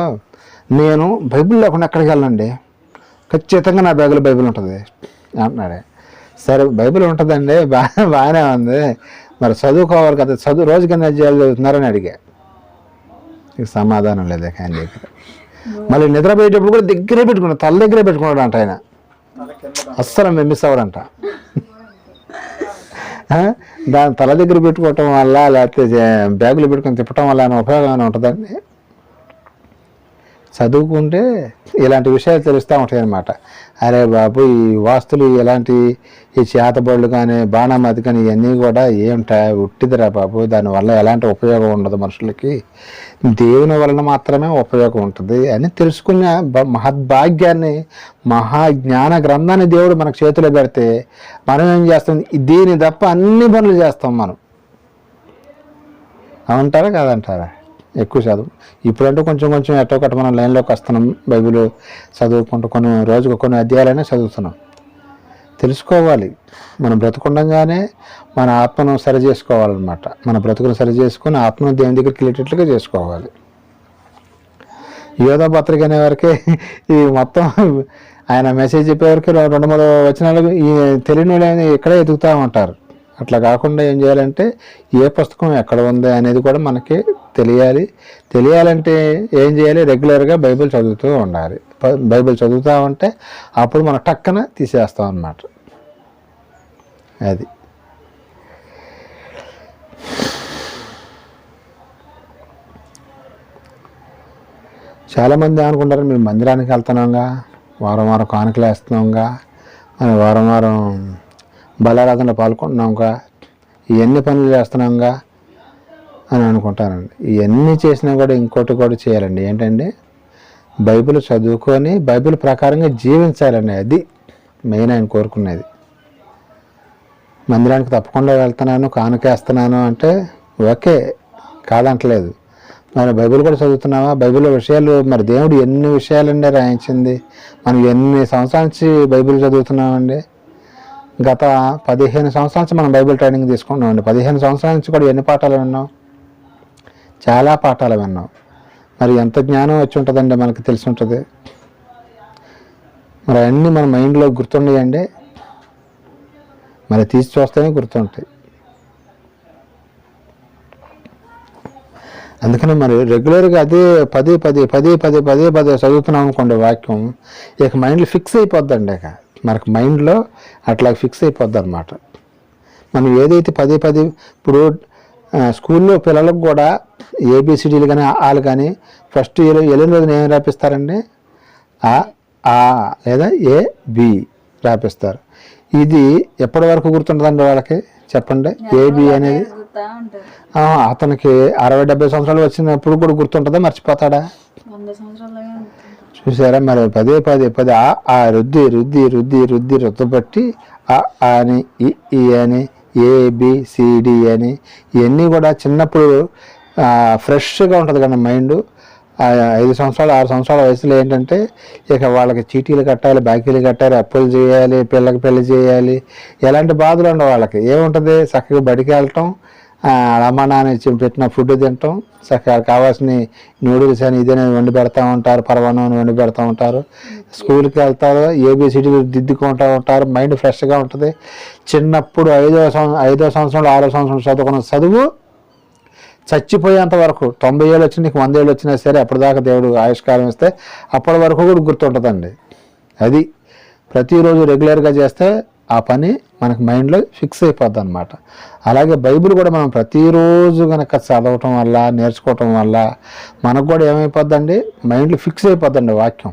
నేను బైబిల్ లేకుండా ఎక్కడికి వెళ్ళండి, ఖచ్చితంగా నా బ్యాగులో బైబిల్ ఉంటుంది అంటున్నాడే. సరే బైబిల్ ఉంటుందండి, బాగానే ఉంది, మరి చదువుకోవాలి కదా, రోజుకి ఎన్ని అధ్యాయాలు చదువుతున్నారని అడిగా. ఇక సమాధానం లేదు ఆయన దగ్గర. మళ్ళీ నిద్రపోయేటప్పుడు కూడా దగ్గరే పెట్టుకున్నాడు, తల దగ్గరే పెట్టుకున్నాడు అంట ఆయన, అస్సలు మిస్ అవ్వడంట. దాని తల దగ్గర పెట్టుకోవటం వల్ల లేకపోతే బ్యాగులు పెట్టుకొని తిప్పటం వల్ల ఆయన ఉపయోగం ఏమైనా ఉంటుందండి? చదువుకుంటే ఇలాంటి విషయాలు తెలుస్తూ ఉంటాయి అన్నమాట. అరే బాబు, ఈ వాస్తులు ఇలాంటి ఈ చేతబడులు కానీ బాణామతి కానీ ఇవన్నీ కూడా ఏమిటాయి, ఉట్టిదిరా బాబు, దానివల్ల ఎలాంటి ఉపయోగం ఉండదు మనుషులకి, దేవుని వలన మాత్రమే ఉపయోగం ఉంటుంది అని తెలుసుకున్న మహద్భాగ్యాన్ని, మహాజ్ఞాన గ్రంథాన్ని దేవుడు మనకు చేతిలో పెడితే మనం ఏం చేస్తాం? దీని తప్ప అన్ని పనులు చేస్తాం మనం. అవుంటారా కాదంటారా? ఎక్కువ చదువు ఇప్పుడంటే కొంచెం కొంచెం ఎట్టో కట్ట మనం లైన్లోకి వస్తున్నాం, బైబిల్ చదువుకుంటూ రోజుకు కొన్ని అధ్యాయాలైనా చదువుతున్నాం. తెలుసుకోవాలి, మనం బ్రతుకుండగానే మన ఆత్మను సరి చేసుకోవాలన్నమాట. మన బ్రతుకును సరి చేసుకొని ఆత్మను దేవుని దగ్గరికి వెళ్ళేటట్లుగా చేసుకోవాలి. యోధా పత్రిక అనే వరకే ఈ మొత్తం ఆయన మెసేజ్ చెప్పేవరకు 2-3 వచనాలు ఈ తెలియని వాళ్ళు ఇక్కడే ఎదుగుతూ ఉంటారు. అట్లా కాకుండా ఏం చేయాలంటే ఏ పుస్తకం ఎక్కడ ఉంది అనేది కూడా మనకి తెలియాలంటే ఏం చేయాలి? రెగ్యులర్గా బైబిల్ చదువుతూ ఉండాలి. బైబిల్ చదువుతూ ఉంటే అప్పుడు మనం టక్కన తీసేస్తాం అన్నమాట. అది చాలామంది అనుకుంటారు, మేము మందిరానికి వెళ్తున్నాంగా, వారం వారం కానుకలు వేస్తున్నాంగా, మనం వారం వారం బలారాధనలో పాల్గొంటున్నాంగా, ఇవన్నీ పనులు చేస్తున్నాంగా అని అనుకుంటానండి. ఇవన్నీ చేసినా కూడా ఇంకోటి కూడా చేయాలండి. ఏంటంటే బైబిల్ చదువుకొని బైబిల్ ప్రకారంగా జీవించాలండి. అది మెయిన్ ఆయన కోరుకునేది. మందిరానికి తప్పకుండా వెళ్తున్నాను, కానుకేస్తున్నాను అంటే ఓకే, కాదంటలేదు. మరి బైబిల్ కూడా చదువుతున్నావా? బైబిల్ విషయాలు మరి దేవుడు ఎన్ని విషయాలండి రాయించింది. మనం ఎన్ని సంవత్సరాల నుంచి బైబిల్ చదువుతున్నామండి? గత 15 సంవత్సరాల నుంచి మనం బైబిల్ ట్రైనింగ్ తీసుకుంటున్నామండి. 15 సంవత్సరాల నుంచి కూడా ఎన్ని పాఠాలు విన్నాం? చాలా పాఠాలు విన్నాం. మరి ఎంత జ్ఞానం వచ్చి ఉంటుందండి, మనకి తెలిసి ఉంటుంది. మరి అన్నీ మన మైండ్లో గుర్తుండయండి, మరి తీసి చూస్తేనే గుర్తుంటాయి. అందుకని మరి రెగ్యులర్గా అదే పదే చదువుతున్నాం అనుకోండి వాక్యం, ఇక మైండ్లో ఫిక్స్ అయిపోద్దండి. ఇక మనకు మైండ్లో అట్లా ఫిక్స్ అయిపోద్ది అనమాట. మనం ఏదైతే పదే ఇప్పుడు స్కూల్లో పిల్లలకు కూడా ఏబిసిడీలు కానీ ఆలు కానీ ఫస్ట్ వెళ్ళిన రోజున ఏం రాపిస్తారండి? ఆ లేదా ఏబి రాపిస్తారు. ఇది ఎప్పటి వరకు గుర్తుంటుందండి వాళ్ళకి చెప్పండి? ఏబి అనేది అతనికి 60-70 సంవత్సరాలు వచ్చినప్పుడు కూడా గుర్తుంటుందా, మర్చిపోతాడా? చూసారా? మరి పదే ఆ రుద్ది రుద్దబట్టి అని ఈ అని ఏబిసిడి అని ఇవన్నీ కూడా చిన్నప్పుడు ఫ్రెష్గా ఉంటుంది కదా మైండ్. 5 సంవత్సరాలు 6 సంవత్సరాల వయసులో ఏంటంటే ఇక వాళ్ళకి చీటీలు కట్టాలి, బాకీలు కట్టాలి, అప్పులు చేయాలి, పిల్లకి పెళ్లి చేయాలి, ఎలాంటి బాధలు ఉండవు వాళ్ళకి. ఏముంటుంది? చక్కగా బడికి వెళ్ళటం, అమ్మ నాన్న పెట్టిన ఫుడ్ తినటం, చక్కగా కావాల్సిన నూడిల్స్ అని ఇదే వండి పెడతా ఉంటారు, పరమాన్నం అని వండి పెడతా ఉంటారు. స్కూల్కి వెళ్తారు, ఏబిసిడి దిద్దుకుంటూ ఉంటారు, మైండ్ ఫ్రెష్గా ఉంటుంది. చిన్నప్పుడు 5వ సంవత్సరంలో 6వ సంవత్సరం చదువుకున్న చదువు చచ్చిపోయేంత వరకు 90 ఏళ్ళు వచ్చి నీకు 100 ఏళ్ళు వచ్చినా సరే అప్పటిదాకా దేవుడు ఆయుష్కాలం ఇస్తే అప్పటి వరకు కూడా గుర్తుంటుందండి. అది ప్రతిరోజు రెగ్యులర్గా చేస్తే ఆ పని మనకు మైండ్లో ఫిక్స్ అయిపోద్ది అనమాట. అలాగే బైబిల్ కూడా మనం ప్రతిరోజు కనుక చదవటం వల్ల, నేర్చుకోవటం వల్ల మనకు కూడా ఏమైపోద్దండి? మైండ్లో ఫిక్స్ అయిపోద్దండి వాక్యం.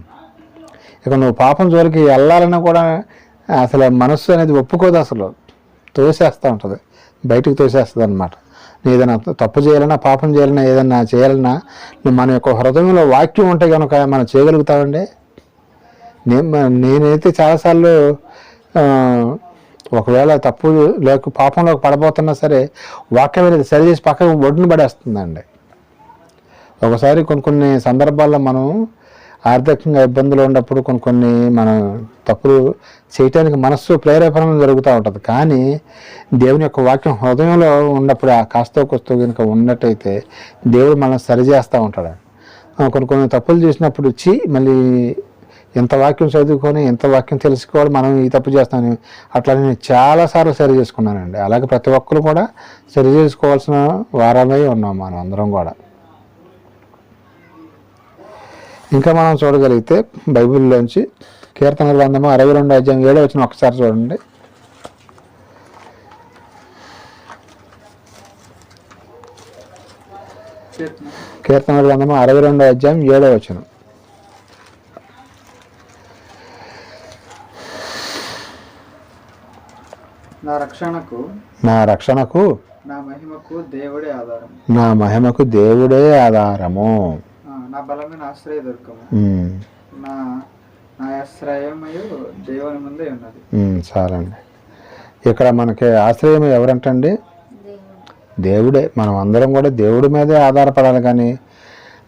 ఇక నువ్వు పాపం జోలికి వెళ్ళాలన్నా కూడా అసలు మనస్సు అనేది ఒప్పుకోదు, అసలు తోసేస్తూ ఉంటుంది, బయటకు తోసేస్తుంది అనమాట. ఏదైనా తప్పు చేయాలన్నా, పాపం చేయాలన్నా, ఏదైనా చేయాలన్నా మన యొక్క హృదయంలో వాక్యం ఉంటే కనుక మనం చేయగలుగుతామండి. నేనైతే చాలాసార్లు ఒకవేళ తప్పు లేక పాపంలోకి పడబోతున్నా సరే వాక్యం అనేది సరి చేసి పక్కకు ఒడ్డును పడేస్తుందండి. ఒకసారి కొన్ని సందర్భాల్లో మనం ఆర్థికంగా ఇబ్బందులు ఉన్నప్పుడు కొన్ని మనం తప్పులు చేయటానికి మనస్సు ప్రేరేపణ జరుగుతూ ఉంటుంది. కానీ దేవుని యొక్క వాక్యం హృదయంలో ఉన్నప్పుడు ఆ కాస్తో కొస్తో కనుక ఉన్నట్టయితే దేవుడు మనల్ని సరిచేస్తూ ఉంటాడు. కొన్ని తప్పులు చేసినప్పుడు మళ్ళీ ఎంత వాక్యం చదువుకొని ఎంత వాక్యం తెలుసుకోవాలి, మనం ఈ తప్పు చేస్తాను అట్లా నేను చాలాసార్లు సరి చేసుకున్నానండి. అలాగే ప్రతి ఒక్కరు కూడా సరి చేసుకోవాల్సిన వారమై ఉన్నాం మనం అందరం కూడా. ఇంకా మనం చూడగలిగితే బైబిల్లోంచి కీర్తనల గ్రంథము 62వ అధ్యాయం 7వ వచనం ఒకసారి చూడండి. కీర్తనల గ్రంథము 62వ అధ్యాయం 7వ వచనం. నా రక్షణకు నా రక్షణకు నా మహిమకు దేవుడే ఆధారం. నా మహిమకు దేవుడే ఆధారము. నా బలమైన ఆశ్రయదుర్గము. నా నా ఆశ్రయమయు దేవుని ముందే ఉన్నది. చాలండి. ఇక్కడ మనకి ఆశ్రయం ఎవరంటండి? దేవుడే. మనం అందరం కూడా దేవుడి మీదే ఆధారపడాలి. కానీ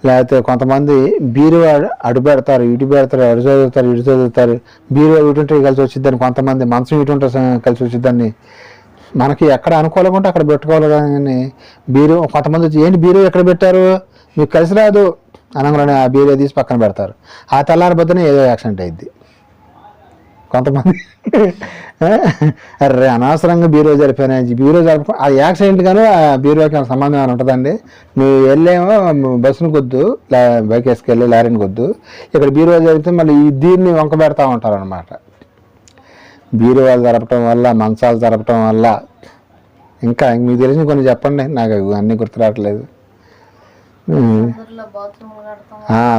లేకపోతే కొంతమంది బీరువా అడు పెడతారు, ఇటు పెడతారు, అడు చదువుతారు, ఇటు చదువుతారు. బీరువా ఇటుంటే కలిసి వచ్చిద్దని, కొంతమంది మంచం ఇటుంటే కలిసి వచ్చిద్దని. మనకి ఎక్కడ అనుకూలంగా ఉంటే అక్కడ పెట్టుకోవాలి. కానీ కొంతమంది వచ్చి ఏంటి బీరువా ఎక్కడ పెట్టారు, మీకు కలిసి రాదు అనగానే ఆ బీరువా తీసి పక్కన పెడతారు. ఆ తెల్లారి పొద్దున ఏదో యాక్సిడెంట్ అయింది. కొంతమంది అరే అనవసరంగా బీరో జరిపోయినాయి, బీరో జరిపి ఆ యాక్సిడెంట్ కానీ ఆ బీరోకి సంబంధం ఏమైనా ఉంటుందండి? నువ్వు వెళ్ళేమో బస్సును కొద్దు, బైక్ వేసుకెళ్ళి లారీని కొద్దు, ఇక్కడ బీరో జరిగితే మళ్ళీ దీన్ని వంక పెడతా ఉంటారు అనమాట. బీరువాలు జరపటం వల్ల, మంచాలు జరపటం వల్ల, ఇంకా మీకు తెలిసిన కొన్ని చెప్పండి, నాకు అన్నీ గుర్తు రావట్లేదు.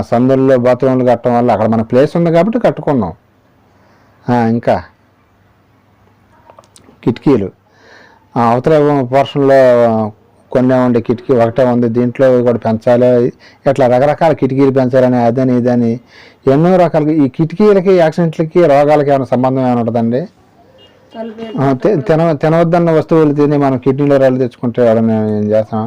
సందుల్లో బాత్రూమ్లు కట్టడం వల్ల అక్కడ మన ప్లేస్ ఉంది కాబట్టి కట్టుకున్నాం. ఇంకా కిటికీలు అవతల పోర్షన్లో కొన్నే ఉండే కిటికీ ఒకటే ఉంది, దీంట్లో కూడా పెంచాలి, ఇట్లా రకరకాల కిటికీలు పెంచాలని అదని ఇదని ఎన్నో రకాలుగా. ఈ కిటికీలకి, యాక్సిడెంట్లకి, రోగాలకి ఏమైనా సంబంధం ఏమైనా ఉంటుందండి? తినవద్దన్న వస్తువులు తిని మనం కిడ్నీలో రాళ్ళు తెచ్చుకుంటే ఎవరైనా ఏం చేస్తాం,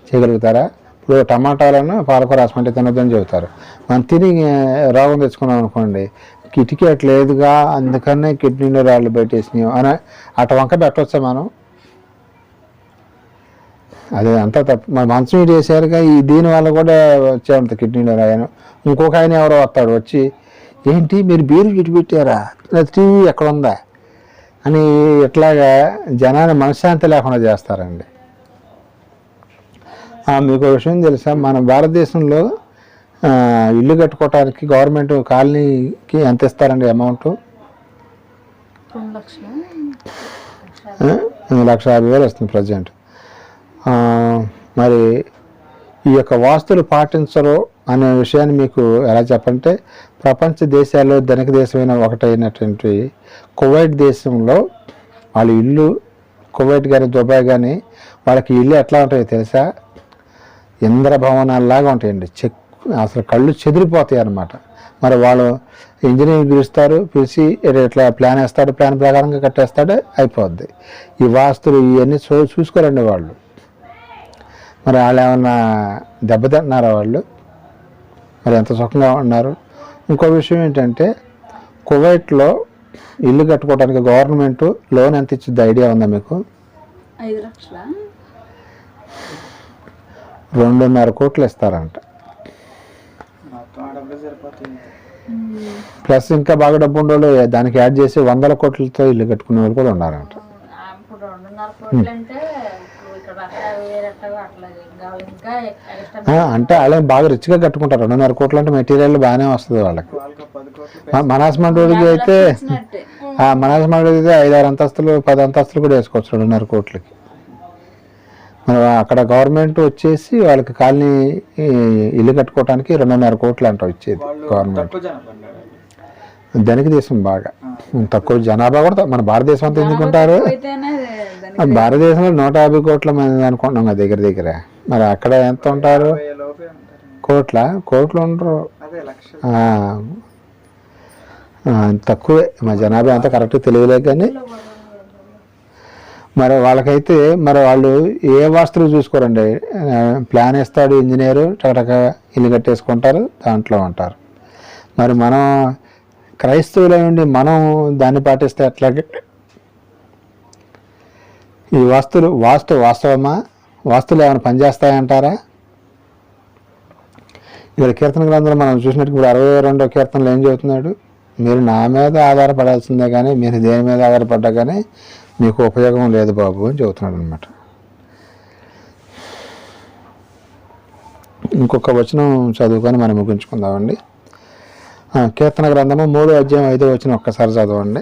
చేయగలుగుతారా? ఇప్పుడు టమాటాలను పాలకూర రాసుకుంటే తినొద్దని చెబుతారు. మనం తిని రోగం తెచ్చుకున్నాం అనుకోండి, కిటికీ అట్లేదుగా అందుకనే కిడ్నీలో రాళ్ళు బయటేసినాయి అని అట వంక పెట్టవచ్చా మనం? అదే అంతా తప్పు. మన మంచం ఇటు వేసారుగా, ఈ దీనివల్ల కూడా వచ్చే ఉంటుంది కిడ్నీలో రాయను. ఇంకొక ఆయన ఎవరో వస్తాడు వచ్చి, ఏంటి మీరు బీరు ఇటు పెట్టారా, టీవీ ఎక్కడ ఉందా అని ఇట్లాగా జనాన్ని మనశ్శాంతి లేకుండా చేస్తారండి. మీకు విషయం తెలుసా, మన భారతదేశంలో ఇల్లు కట్టుకోవటానికి గవర్నమెంట్ కాలనీకి ఎంత ఇస్తారండి అమౌంట్? 1,50,000 వస్తుంది ప్రజెంట్. మరి ఈ యొక్క వాస్తులు పాటించరు అనే విషయాన్ని మీకు ఎలా చెప్పంటే, ప్రపంచ దేశాల్లో ధనిక దేశమైన ఒకటైనటువంటి కువైట్ దేశంలో వాళ్ళ ఇల్లు, కువైట్ కానీ దుబాయ్ కానీ, వాళ్ళకి ఇల్లు ఎట్లా ఉంటాయో తెలుసా? ఇంద్రభవనాల్లాగా ఉంటాయండి. అసలు కళ్ళు చెదిరిపోతాయి అన్నమాట. మరి వాళ్ళు ఇంజనీర్ పిలుస్తారు, పిలిచి ఇట్లా ప్లాన్ వేస్తాడు, ప్లాన్ ప్రకారంగా కట్టేస్తాడు, అయిపోద్ది. ఈ వాస్తులు ఇవన్నీ చూసుకోరండి వాళ్ళు. మరి వాళ్ళు ఏమన్నా దెబ్బతింటున్నారా వాళ్ళు? మరి ఎంత సుఖంగా ఉన్నారు? ఇంకో విషయం ఏంటంటే, కువైట్లో ఇల్లు కట్టుకోవడానికి గవర్నమెంట్ లోన్ ఎంత ఇచ్చింది ఐడియా ఉందా మీకు? 5 లక్షల 2.5 కోట్లు ఇస్తారంట. ప్లస్ ఇంకా బాగా డబ్బు ఉండేవాళ్ళు దానికి యాడ్ చేసి 100 కోట్లతో ఇల్లు కట్టుకునే వాళ్ళు కూడా ఉన్నారంట. అంటే వాళ్ళే బాగా రిచ్గా కట్టుకుంటారు. 2.5 కోట్లు అంటే మెటీరియల్ బాగానే వస్తుంది వాళ్ళకి. మనాస్మెంట్ రోడ్డుకి అయితే 5-6 అంతస్తులు 10 అంతస్తులు కూడా వేసుకోవచ్చు 2.5 కోట్లకి. మరి అక్కడ గవర్నమెంట్ వచ్చేసి వాళ్ళకి కాలనీ ఇల్లు కట్టుకోవడానికి 2.5 కోట్లు అంట ఇచ్చేది గవర్నమెంట్. ధనిక దేశం బాగా, తక్కువ జనాభా కూడా. మన భారతదేశం అంతా ఎందుకుంటారు? భారతదేశంలో 150 కోట్ల మంది అనుకుంటున్నాం కదా దగ్గర దగ్గర. మరి అక్కడ ఎంత ఉంటారు? కోట్లు ఉండరు, తక్కువే. మా జనాభా అంతా కరెక్ట్ తెలియలేదు. కానీ మరి వాళ్ళకైతే మరి వాళ్ళు ఏ వాస్తులు చూసుకోరండి. ప్లాన్ వేస్తాడు ఇంజనీరు, టకటక ఇల్లు కట్టేసుకుంటారు, దాంట్లో ఉంటారు. మరి మనం క్రైస్తవులై ఉండి మనం దాన్ని పాటిస్తే ఎట్లాగే? ఈ వాస్తవమా? వాస్తులు ఏమైనా పనిచేస్తాయంటారా? ఇక్కడ కీర్తన గ్రంథంలో మనం చూసినట్టు ఇప్పుడు 62వ కీర్తనలో ఏం చెబుతున్నాడు? మీరు నా మీద ఆధారపడాల్సిందే కానీ మీరు దేని మీద ఆధారపడ్డా కానీ మీకు ఉపయోగం లేదు బాబు అని చెబుతున్నాడు అనమాట. ఇంకొక వచనం చదువుకొని మనం ముగించుకుందామండి. కీర్తన గ్రంథము 3వ అధ్యాయం 5వ వచనం ఒక్కసారి చదవండి.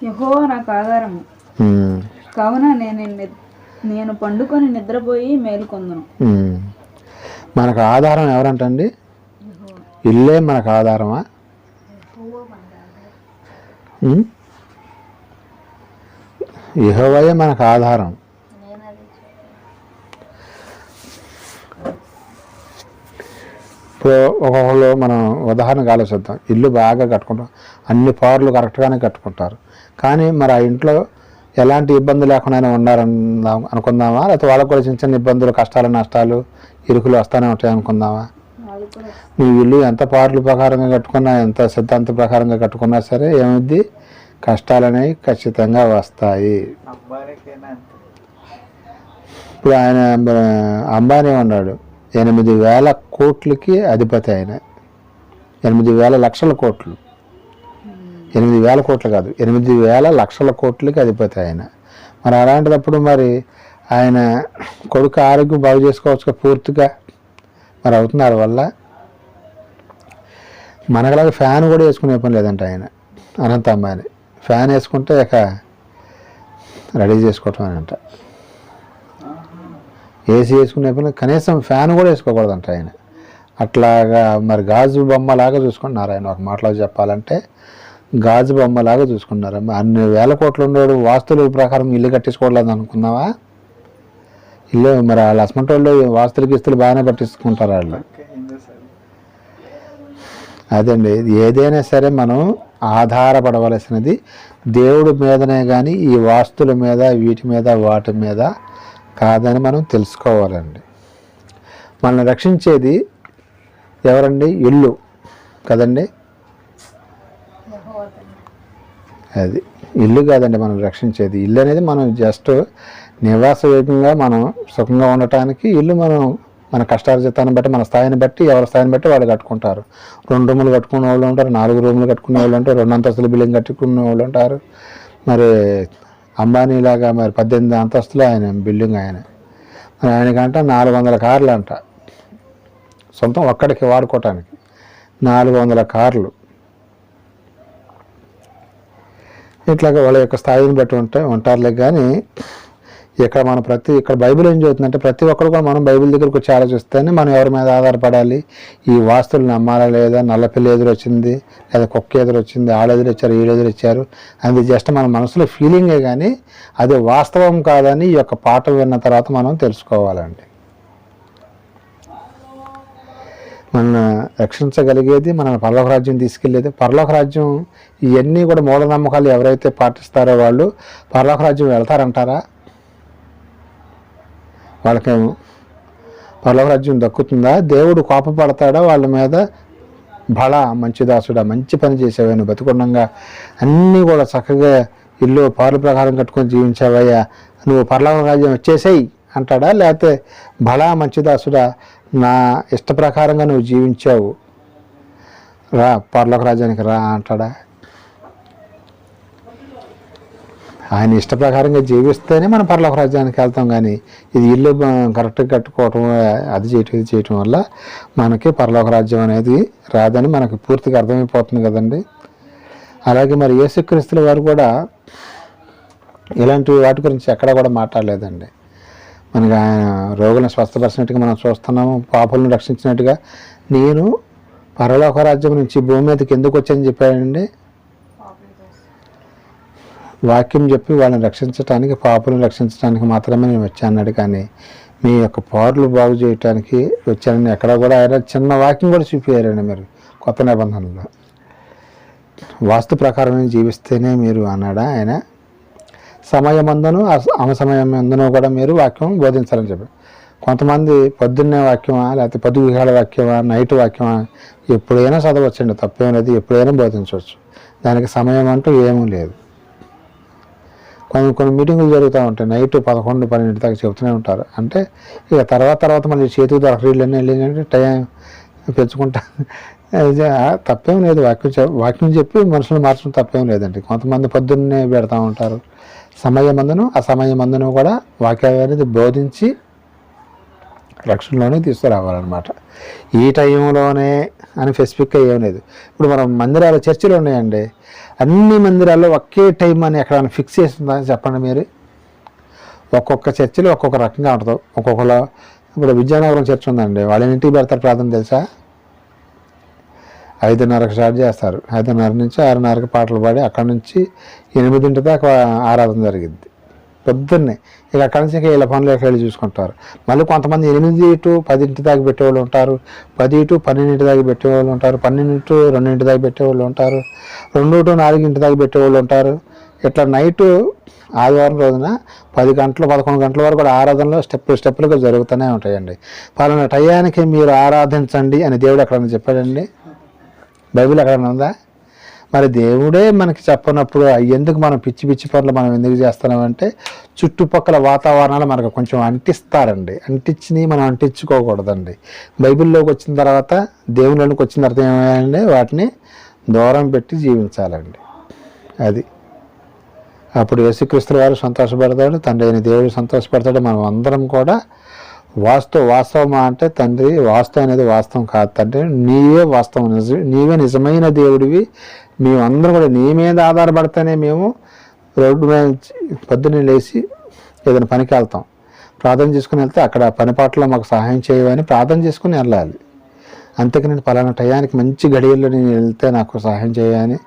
యెహోవా నాకు ఆధారము, కావున నేను పండుకొని నిద్రపోయి మేలుకొందును. మనకు ఆధారం ఎవరంటండి? ఇల్లే మనకు ఆధారమా? యెహోవాయే మనకు ఆధారం. ఇప్పుడు ఒక్కొక్కళ్ళు మనం ఉదాహరణకు ఆలోచిద్దాం. ఇల్లు బాగా కట్టుకుంటాం, అన్ని పవర్లు కరెక్ట్గానే కట్టుకుంటారు, కానీ మరి ఆ ఇంట్లో ఎలాంటి ఇబ్బంది లేకుండా ఉన్నారన్నాం అనుకుందామా? లేకపోతే వాళ్ళకు కూడా చిన్న చిన్న ఇబ్బందులు, కష్టాలు, నష్టాలు, ఇరుకులు వస్తూనే ఉంటాయి అనుకుందామా? నీ ఇల్లు ఎంత పవర్ల ప్రకారంగా కట్టుకున్నా, ఎంత సిద్ధాంత ప్రకారంగా కట్టుకున్నా సరే ఏమైంది? కష్టాలు అనేవి ఖచ్చితంగా వస్తాయి. ఇప్పుడు ఆయన అంబానీ ఉన్నాడు, 8,000 కోట్లకి అధిపతి. ఆయన 8,000 లక్షల కోట్లు, 8,000 కోట్లు కాదు, 8,000 లక్షల కోట్లకి అధిపతి ఆయన. మరి అలాంటిదప్పుడు మరి ఆయన కొడుకు ఆరోగ్యం బాగు చేసుకోవచ్చు పూర్తిగా, మరి అవుతున్నారు వల్ల. మనకలాగా ఫ్యాన్ కూడా వేసుకునే పని లేదంట ఆయన అనంత అంబానీ. ఫ్యాన్ వేసుకుంటే ఇక రెడీ చేసుకోవటం అని అంట. ఏసీ వేసుకునే పని, కనీసం ఫ్యాన్ కూడా వేసుకోకూడదంట ఆయన. అట్లాగా మరి గాజు బొమ్మలాగా చూసుకుంటున్నారు ఆయన. ఒక మాటలో చెప్పాలంటే గాజు బొమ్మలాగా చూసుకున్నారు. అన్ని వేల కోట్లు ఉండేవాడు వాస్తుల ప్రకారం ఇల్లు కట్టించుకోవట్లేదు అనుకున్నావా? ఇల్లు మరి వాళ్ళ అసమంటి వాళ్ళు వాస్తులకి ఇస్తులు బాగానే పట్టించుకుంటారు వాళ్ళు. అదండి, ఏదైనా సరే మనం ఆధారపడవలసినది దేవుడి మీదనే కానీ ఈ వాస్తుల మీద, వీటి మీద, వాటి మీద కాదని మనం తెలుసుకోవాలండి. మనల్ని రక్షించేది ఎవరండి? ఇల్లు కదండి. అది ఇల్లు కాదండి మనం రక్షించేది. ఇల్లు అనేది మనం జస్ట్ నివాసయోగ్యంగా మనం సుఖంగా ఉండటానికి ఇల్లు మనం మన కష్టార్జితాన్ని బట్టి, మన స్థాయిని బట్టి, ఎవరి స్థాయిని బట్టి వాళ్ళు కట్టుకుంటారు. 2 రూములు కట్టుకునే వాళ్ళు ఉంటారు, 4 రూములు కట్టుకునే వాళ్ళు ఉంటారు, 2 అంతస్తుల బిల్డింగ్ కట్టుకునే వాళ్ళు ఉంటారు. మరి అంబానీలాగా మరి 18 అంతస్తులు ఆయన బిల్డింగ్. ఆయనకంట 400 కార్లు అంట సొంతం ఒక్కడికి వాడుకోవటానికి. 400 కార్లు. ఇట్లాగా వాళ్ళ యొక్క స్థాయిని బట్టి ఉంటారులే. కానీ ఇక్కడ బైబిల్ ఏం చదువుతుందంటే ప్రతి ఒక్కరు కూడా మనం బైబిల్ దగ్గరకు వచ్చి ఆలోచిస్తేనే మనం ఎవరి మీద ఆధారపడాలి. ఈ వాస్తులు నమ్మాలా లేదా? నల్లపిల్లి ఎదురు వచ్చింది, లేదా కుక్క ఎదురు వచ్చింది, ఆళ్ళు ఎదురు వచ్చారు, వీళ్ళు ఎదురు వచ్చారు, అది జస్ట్ మన మనసులో ఫీలింగే కానీ అది వాస్తవం కాదని ఈ యొక్క పాఠం విన్న తర్వాత మనం తెలుసుకోవాలండి. మన రక్షించగలిగేది, మన పరలోక రాజ్యం తీసుకెళ్ళేది. పరలోక రాజ్యం ఇవన్నీ కూడా మూఢనమ్మకాలు ఎవరైతే పాటిస్తారో వాళ్ళు పరలోక రాజ్యం వెళ్తారంటారా? వాళ్ళకి పరలోక రాజ్యం దక్కుతుందా? దేవుడు కోపపడతాడా వాళ్ళ మీద? బలా మంచి దాసుడా, మంచి పని చేసేవాను, బతుకుండంగా అన్నీ కూడా చక్కగా ఇల్లు పౌరుల ప్రకారం కట్టుకొని జీవించావయ్యా, నువ్వు పరలోక రాజ్యం వచ్చేసేయి అంటాడా? లేకపోతే బలా మంచి దాసుడా, నా ఇష్ట ప్రకారంగా నువ్వు జీవించావు, రా పరలోక రాజ్యానికి రా అంటాడా? ఆయన ఇష్ట ప్రకారంగా జీవిస్తేనే మనం పరలోక రాజ్యానికి వెళ్తాం. కానీ ఇది ఇల్లు కరెక్ట్గా కట్టుకోవటం, అది చేయటం వల్ల మనకి పరలోక రాజ్యం అనేది రాదని మనకి పూర్తిగా అర్థమైపోతుంది కదండి. అలాగే మరి యేసుక్రీస్తుల వారు కూడా ఇలాంటి వాటి గురించి ఎక్కడ కూడా మాట్లాడలేదండి. మనకి ఆయన రోగులను స్వస్థపరిచినట్టుగా మనం చూస్తున్నాము, పాపులను రక్షించినట్టుగా. నేను పరలోక రాజ్యం నుంచి భూమి మీదకి ఎందుకు వచ్చానని చెప్పాడండి? వాక్యం చెప్పి వాళ్ళని రక్షించడానికి, పాపులను రక్షించడానికి మాత్రమే నేను వచ్చాను. కానీ మీ యొక్క పౌరులు బాగు చేయడానికి వచ్చానని ఎక్కడ కూడా ఆయన చిన్న వాక్యం కూడా చూపించారండి. మీరు కొత్త నిబంధనలో వాస్తు ప్రకారం జీవిస్తేనే మీరు అన్నాడా ఆయన? సమయమందును అసమయమందును కూడా మీరు వాక్యం బోధించాలని చెప్పి కొంతమంది పొద్దున్నే వాక్యమా, లేకపోతే పొద్దుగాల వాక్యమా, నైట్ వాక్యమా, ఎప్పుడైనా చదవచ్చండి, తప్పేం లేదు, ఎప్పుడైనా బోధించవచ్చు. దానికి సమయం అంటూ ఏమీ లేదు. కొన్ని మీటింగులు జరుగుతూ ఉంటాయి, నైట్ 11, 12 దాకా చెబుతూనే ఉంటారు. అంటే ఇక తర్వాత మళ్ళీ చేతికి దొరకరీళ్ళని వెళ్ళిందంటే టైం పెంచుకుంటా. తప్పేం లేదు, వాక్యం చెప్పి మనుషులు మార్చడం తప్పేం లేదండి. కొంతమంది పొద్దున్నే పెడతా ఉంటారు సమయమందును, అసమయమందును కూడా వాక్యం అనేది బోధించి రక్షణలోనే తీసుకురావాలన్నమాట. ఈ టైంలోనే అని స్పెసిఫిక్గా ఏం లేదు. ఇప్పుడు మనం మందిరాలు, చర్చిలు ఉన్నాయండి, అన్ని మందిరాల్లో ఒకే టైం అని ఎక్కడైనా ఫిక్స్ చేస్తుందా చెప్పండి మీరు? ఒక్కొక్క చర్చిలో ఒక్కొక్క రకంగా ఉంటుంది. ఒక్కొక్కలో ఇప్పుడు విద్యానగరం చర్చ్ ఉందండి, వాళ్ళ ఇంటికి పెడతారు ప్రార్థన తెలుసా? 5:30కి స్టార్ట్ చేస్తారు, 5:30 నుంచి 6:30కి పాటలు పాడి అక్కడి నుంచి 8 దాకా ఆరాధన జరిగింది పొద్దున్నే. ఇక అక్కడి నుంచి వీళ్ళ పనులు వెళ్ళి చూసుకుంటారు. మళ్ళీ కొంతమంది 8 to 10 దాకా పెట్టేవాళ్ళు ఉంటారు, 10 to 12 దాకా పెట్టేవాళ్ళు ఉంటారు, 12 to 2 దాకా పెట్టేవాళ్ళు ఉంటారు, 2 to 4 దాకా పెట్టేవాళ్ళు ఉంటారు. ఇట్లా నైటు ఆదివారం రోజున 10 గంటలు 11 గంటల వరకు కూడా ఆరాధనలో స్టెప్పులుగా జరుగుతూనే ఉంటాయండి. పలానా టయానికి మీరు ఆరాధించండి అని దేవుడు ఎక్కడన్నా చెప్పాడండి? బైబిల్ ఎక్కడన్నా ఉందా? మరి దేవుడే మనకి చెప్పనప్పుడు ఎందుకు మనం పిచ్చి పనులు మనం ఎందుకు చేస్తున్నామంటే చుట్టుపక్కల వాతావరణాలు మనకు కొంచెం అంటిస్తారండి. అంటించినవి మనం అంటించుకోకూడదండి. బైబిల్లోకి వచ్చిన తర్వాత, దేవుళ్ళలోకి వచ్చిన తర్వాత ఏమైందండి, వాటిని దూరం పెట్టి జీవించాలండి. అది అప్పుడు యేసుక్రీస్తు వారు సంతోషపడతాడు, తండ్రి అయిన దేవుడు సంతోషపడతాడు. మనం అందరం కూడా వాస్తవమా అంటే తండ్రి వాస్తవం అనేది వాస్తవం కాదు తండ్రి, నీవే వాస్తవం, నీవే నిజమైన దేవుడివి, మేమందరం కూడా నీ మీద ఆధారపడితేనే మేము రోడ్డు మీద పొద్దున్నే లేచి ఏదైనా పనికి వెళ్తాం, ప్రార్థన చేసుకుని వెళ్తే అక్కడ పనిపాట్లో మాకు సహాయం చేయవని ప్రార్థన చేసుకుని వెళ్ళాలి. అంతేకాని నేను పలానా టయానికి మంచి గడియల్లో నేను వెళ్తే నాకు సహాయం చేయని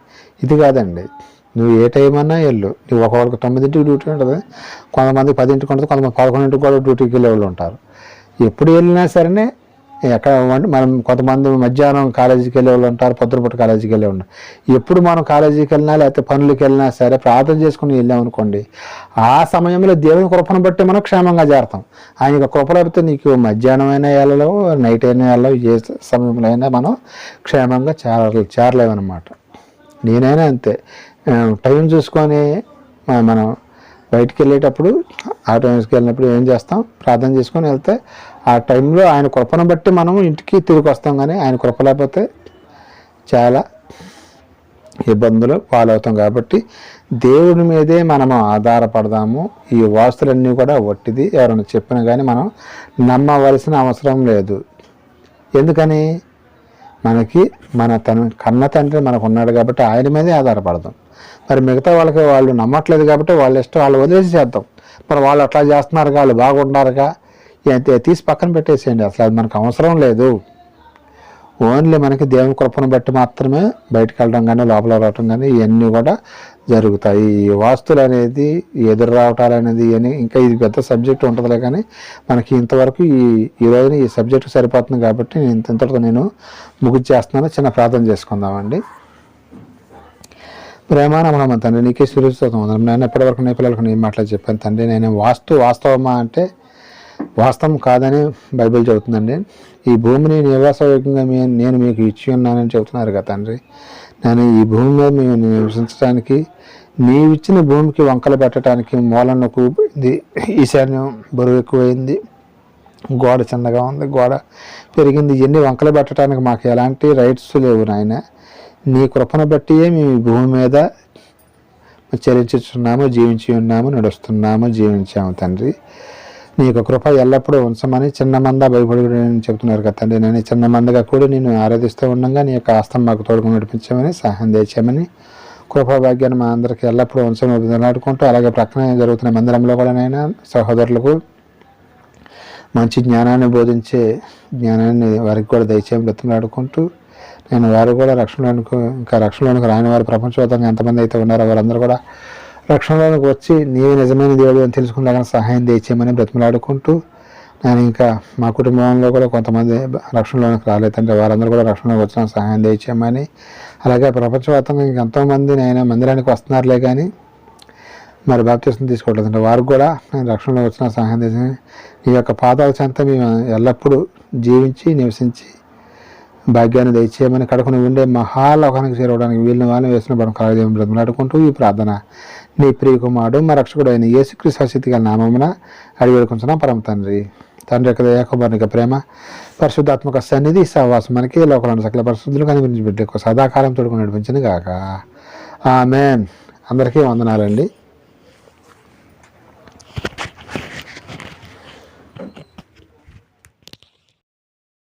ఇది కాదండి. నువ్వు ఏ టైం అన్నా వెళ్ళు. నువ్వు ఒకరికి 9ంటికి డ్యూటీ ఉంటుంది, కొంతమంది 10ంటికి ఉంటుంది, కొంతమంది 11ంటికి కూడా డ్యూటీకి వెళ్ళే వాళ్ళు ఉంటారు. ఎప్పుడు వెళ్ళినా సరే ఎక్కడ మనం కొంతమంది మధ్యాహ్నం కాలేజీకి వెళ్ళే వాళ్ళు ఉంటారు, పొద్దునపూట కాలేజీకి వెళ్ళే ఉంటారు. ఎప్పుడు మనం కాలేజీకి వెళ్ళినా లేకపోతే పనులకి వెళ్ళినా సరే ప్రార్థన చేసుకుని వెళ్ళామనుకోండి, ఆ సమయంలో దేవుని కృపను బట్టి మనం క్షేమంగా చేరతాం. ఆయన కృప లేకపోతే నీకు మధ్యాహ్నం అయినా వెళ్ళలేవు, నైట్ అయినా వెళ్ళవు, ఏ సమయంలో అయినా మనం క్షేమంగా చేరలేమన్నమాట. నేనైనా అంతే, టైం చూసుకొని మనం బయటికి వెళ్ళేటప్పుడు ఆ టైంకి వెళ్ళినప్పుడు ఏం చేస్తాం, ప్రార్థన చేసుకొని వెళ్తే ఆ టైంలో ఆయన కృపను బట్టి మనం ఇంటికి తిరిగి వస్తాం. కానీ ఆయన కృప లేకపోతే చాలా ఇబ్బందులు పాలవుతాం. కాబట్టి దేవుడి మీదే మనము ఆధారపడదాము. ఈ వాస్తులన్నీ కూడా వట్టిది, ఎవరైనా చెప్పినా కానీ మనం నమ్మవలసిన అవసరం లేదు. ఎందుకని? మనకి కన్న తండ్రి మనకు ఉన్నాడు కాబట్టి ఆయన మీదే ఆధారపడదాం. మరి మిగతా వాళ్ళకి వాళ్ళు నమ్మట్లేదు కాబట్టి వాళ్ళ ఇష్టం వాళ్ళు వదిలేసి చేద్దాం. మరి వాళ్ళు అట్లా చేస్తున్నారుగా, వాళ్ళు బాగుంటారుగా, తీసి పక్కన పెట్టేసేయండి. అసలు అది మనకు అవసరం లేదు. ఓన్లీ మనకి దేవుని కృపను బట్టి మాత్రమే బయటకు వెళ్ళడం కానీ లోపల రావటం కానీ ఇవన్నీ కూడా జరుగుతాయి. ఈ వాస్తులు అనేది ఎదురు రావటాలు అనేది ఇంకా ఇది పెద్ద సబ్జెక్ట్ ఉంటుందిలే. కానీ మనకి ఇంతవరకు ఈ రోజున ఈ సబ్జెక్టు సరిపోతుంది కాబట్టి ఇంతటితో నేను ముగించేస్తున్నాను. చిన్న ప్రార్థన చేసుకుందామండి. ప్రేమానమ్మ తండ్రి, నీకే సురక్షితం. నేను ఎప్పటివరకు నీ పిల్లలకు నేను మాట్లాడి చెప్పాను తండ్రి. నేను వాస్తవమా అంటే వాస్తవం కాదని బైబిల్ చెబుతుందండి. ఈ భూమిని నివాసయోగ్యంగా నేను మీకు ఇచ్చి ఉన్నానని చెబుతున్నారు కదా తండ్రి. నేను ఈ భూమి మీద మేము నివసించడానికి, నీవిచ్చిన భూమికి వంకలు పెట్టడానికి మూలన్నకు ఈశాన్యం బరువు ఎక్కువైంది, గోడ చిన్నగా ఉంది, గోడ పెరిగింది. ఇవన్నీ వంకలు పెట్టడానికి మాకు ఎలాంటి రైట్స్ లేవు నాయన. నీ కృపను బట్టియే మేము ఈ భూమి మీద చరించుచున్నాము, జీవించి ఉన్నాము, నడుస్తున్నాము, జీవించాము తండ్రి. నీకు కృప ఎల్లప్పుడూ ఉంచమని చిన్న మంద భయపడి చెప్తున్నారు కదా తండ్రి. నేను చిన్న మందగా కూడా నేను ఆరాధిస్తూ ఉండగా నీ యొక్క హస్తం మాకు తోడుకు నడిపించామని, సహాయం తెచ్చామని, కృపాభాగ్యాన్ని మా అందరికీ ఎల్లప్పుడూ ఉంచమని నిలబడుకుంటూ, అలాగే ప్రక్కన జరుగుతున్న మందిరంలో కూడా నైనా సహోదరులకు మంచి జ్ఞానాన్ని బోధించే జ్ఞానాన్ని వారికి కూడా దయచేయమని బ్రతిమలాడుకుంటూ, నేను వారు కూడా రక్షణలోనికి రాని వారు ప్రపంచవ్యాప్తంగా ఎంతమంది అయితే ఉన్నారో వారందరూ కూడా రక్షణలోనికి వచ్చి నీవే నిజమైన దేవుడు అని తెలుసుకునేలాగా సహాయం తెచ్చేయమని బ్రతిమలాడుకుంటూ, నేను ఇంకా మా కుటుంబంలో కూడా కొంతమంది రక్షణలోనికి రాలేదంటే వారందరూ కూడా రక్షణలోకి వచ్చిన సహాయం తెచ్చేయమని, అలాగే ప్రపంచవ్యాప్తంగా ఇంకెంతోమంది నేను మందిరానికి వస్తున్నారులే కానీ మరి బాప్తిసం తీసుకోవట్లేదంటే వారికి కూడా నేను రక్షణలో వచ్చిన సహాయం చేసి నీ యొక్క పాదాల చెంత మేము ఎల్లప్పుడూ జీవించి నివసించి భాగ్యాన్ని దయచేయమని కడకుని ఉండే మహాలోకానికి చేరవడానికి వీళ్ళని వాళ్ళని వేసిన బలం కలగదేమని బ్రతిమలాడుకుంటూ ఈ ప్రార్థన నీ ప్రియకుమారుడు మా రక్షకుడు అయిన యేసుక్రీస్తు శక్తి గల నామమున అడిగి వేడుకుంటున్నాం పరమ తండ్రి. తండ్రి యొక్క దయాకుమారుని ప్రేమ పరిశుద్ధాత్మక సన్నిధి సహవాసం మనకి లోకంలో సకల పరిశుద్ధులు కనిపించి బిడ్డకు సదాకాలం తోడుకుని నడిపించను గాక. ఆమేన్. అందరికీ వందనాలండి.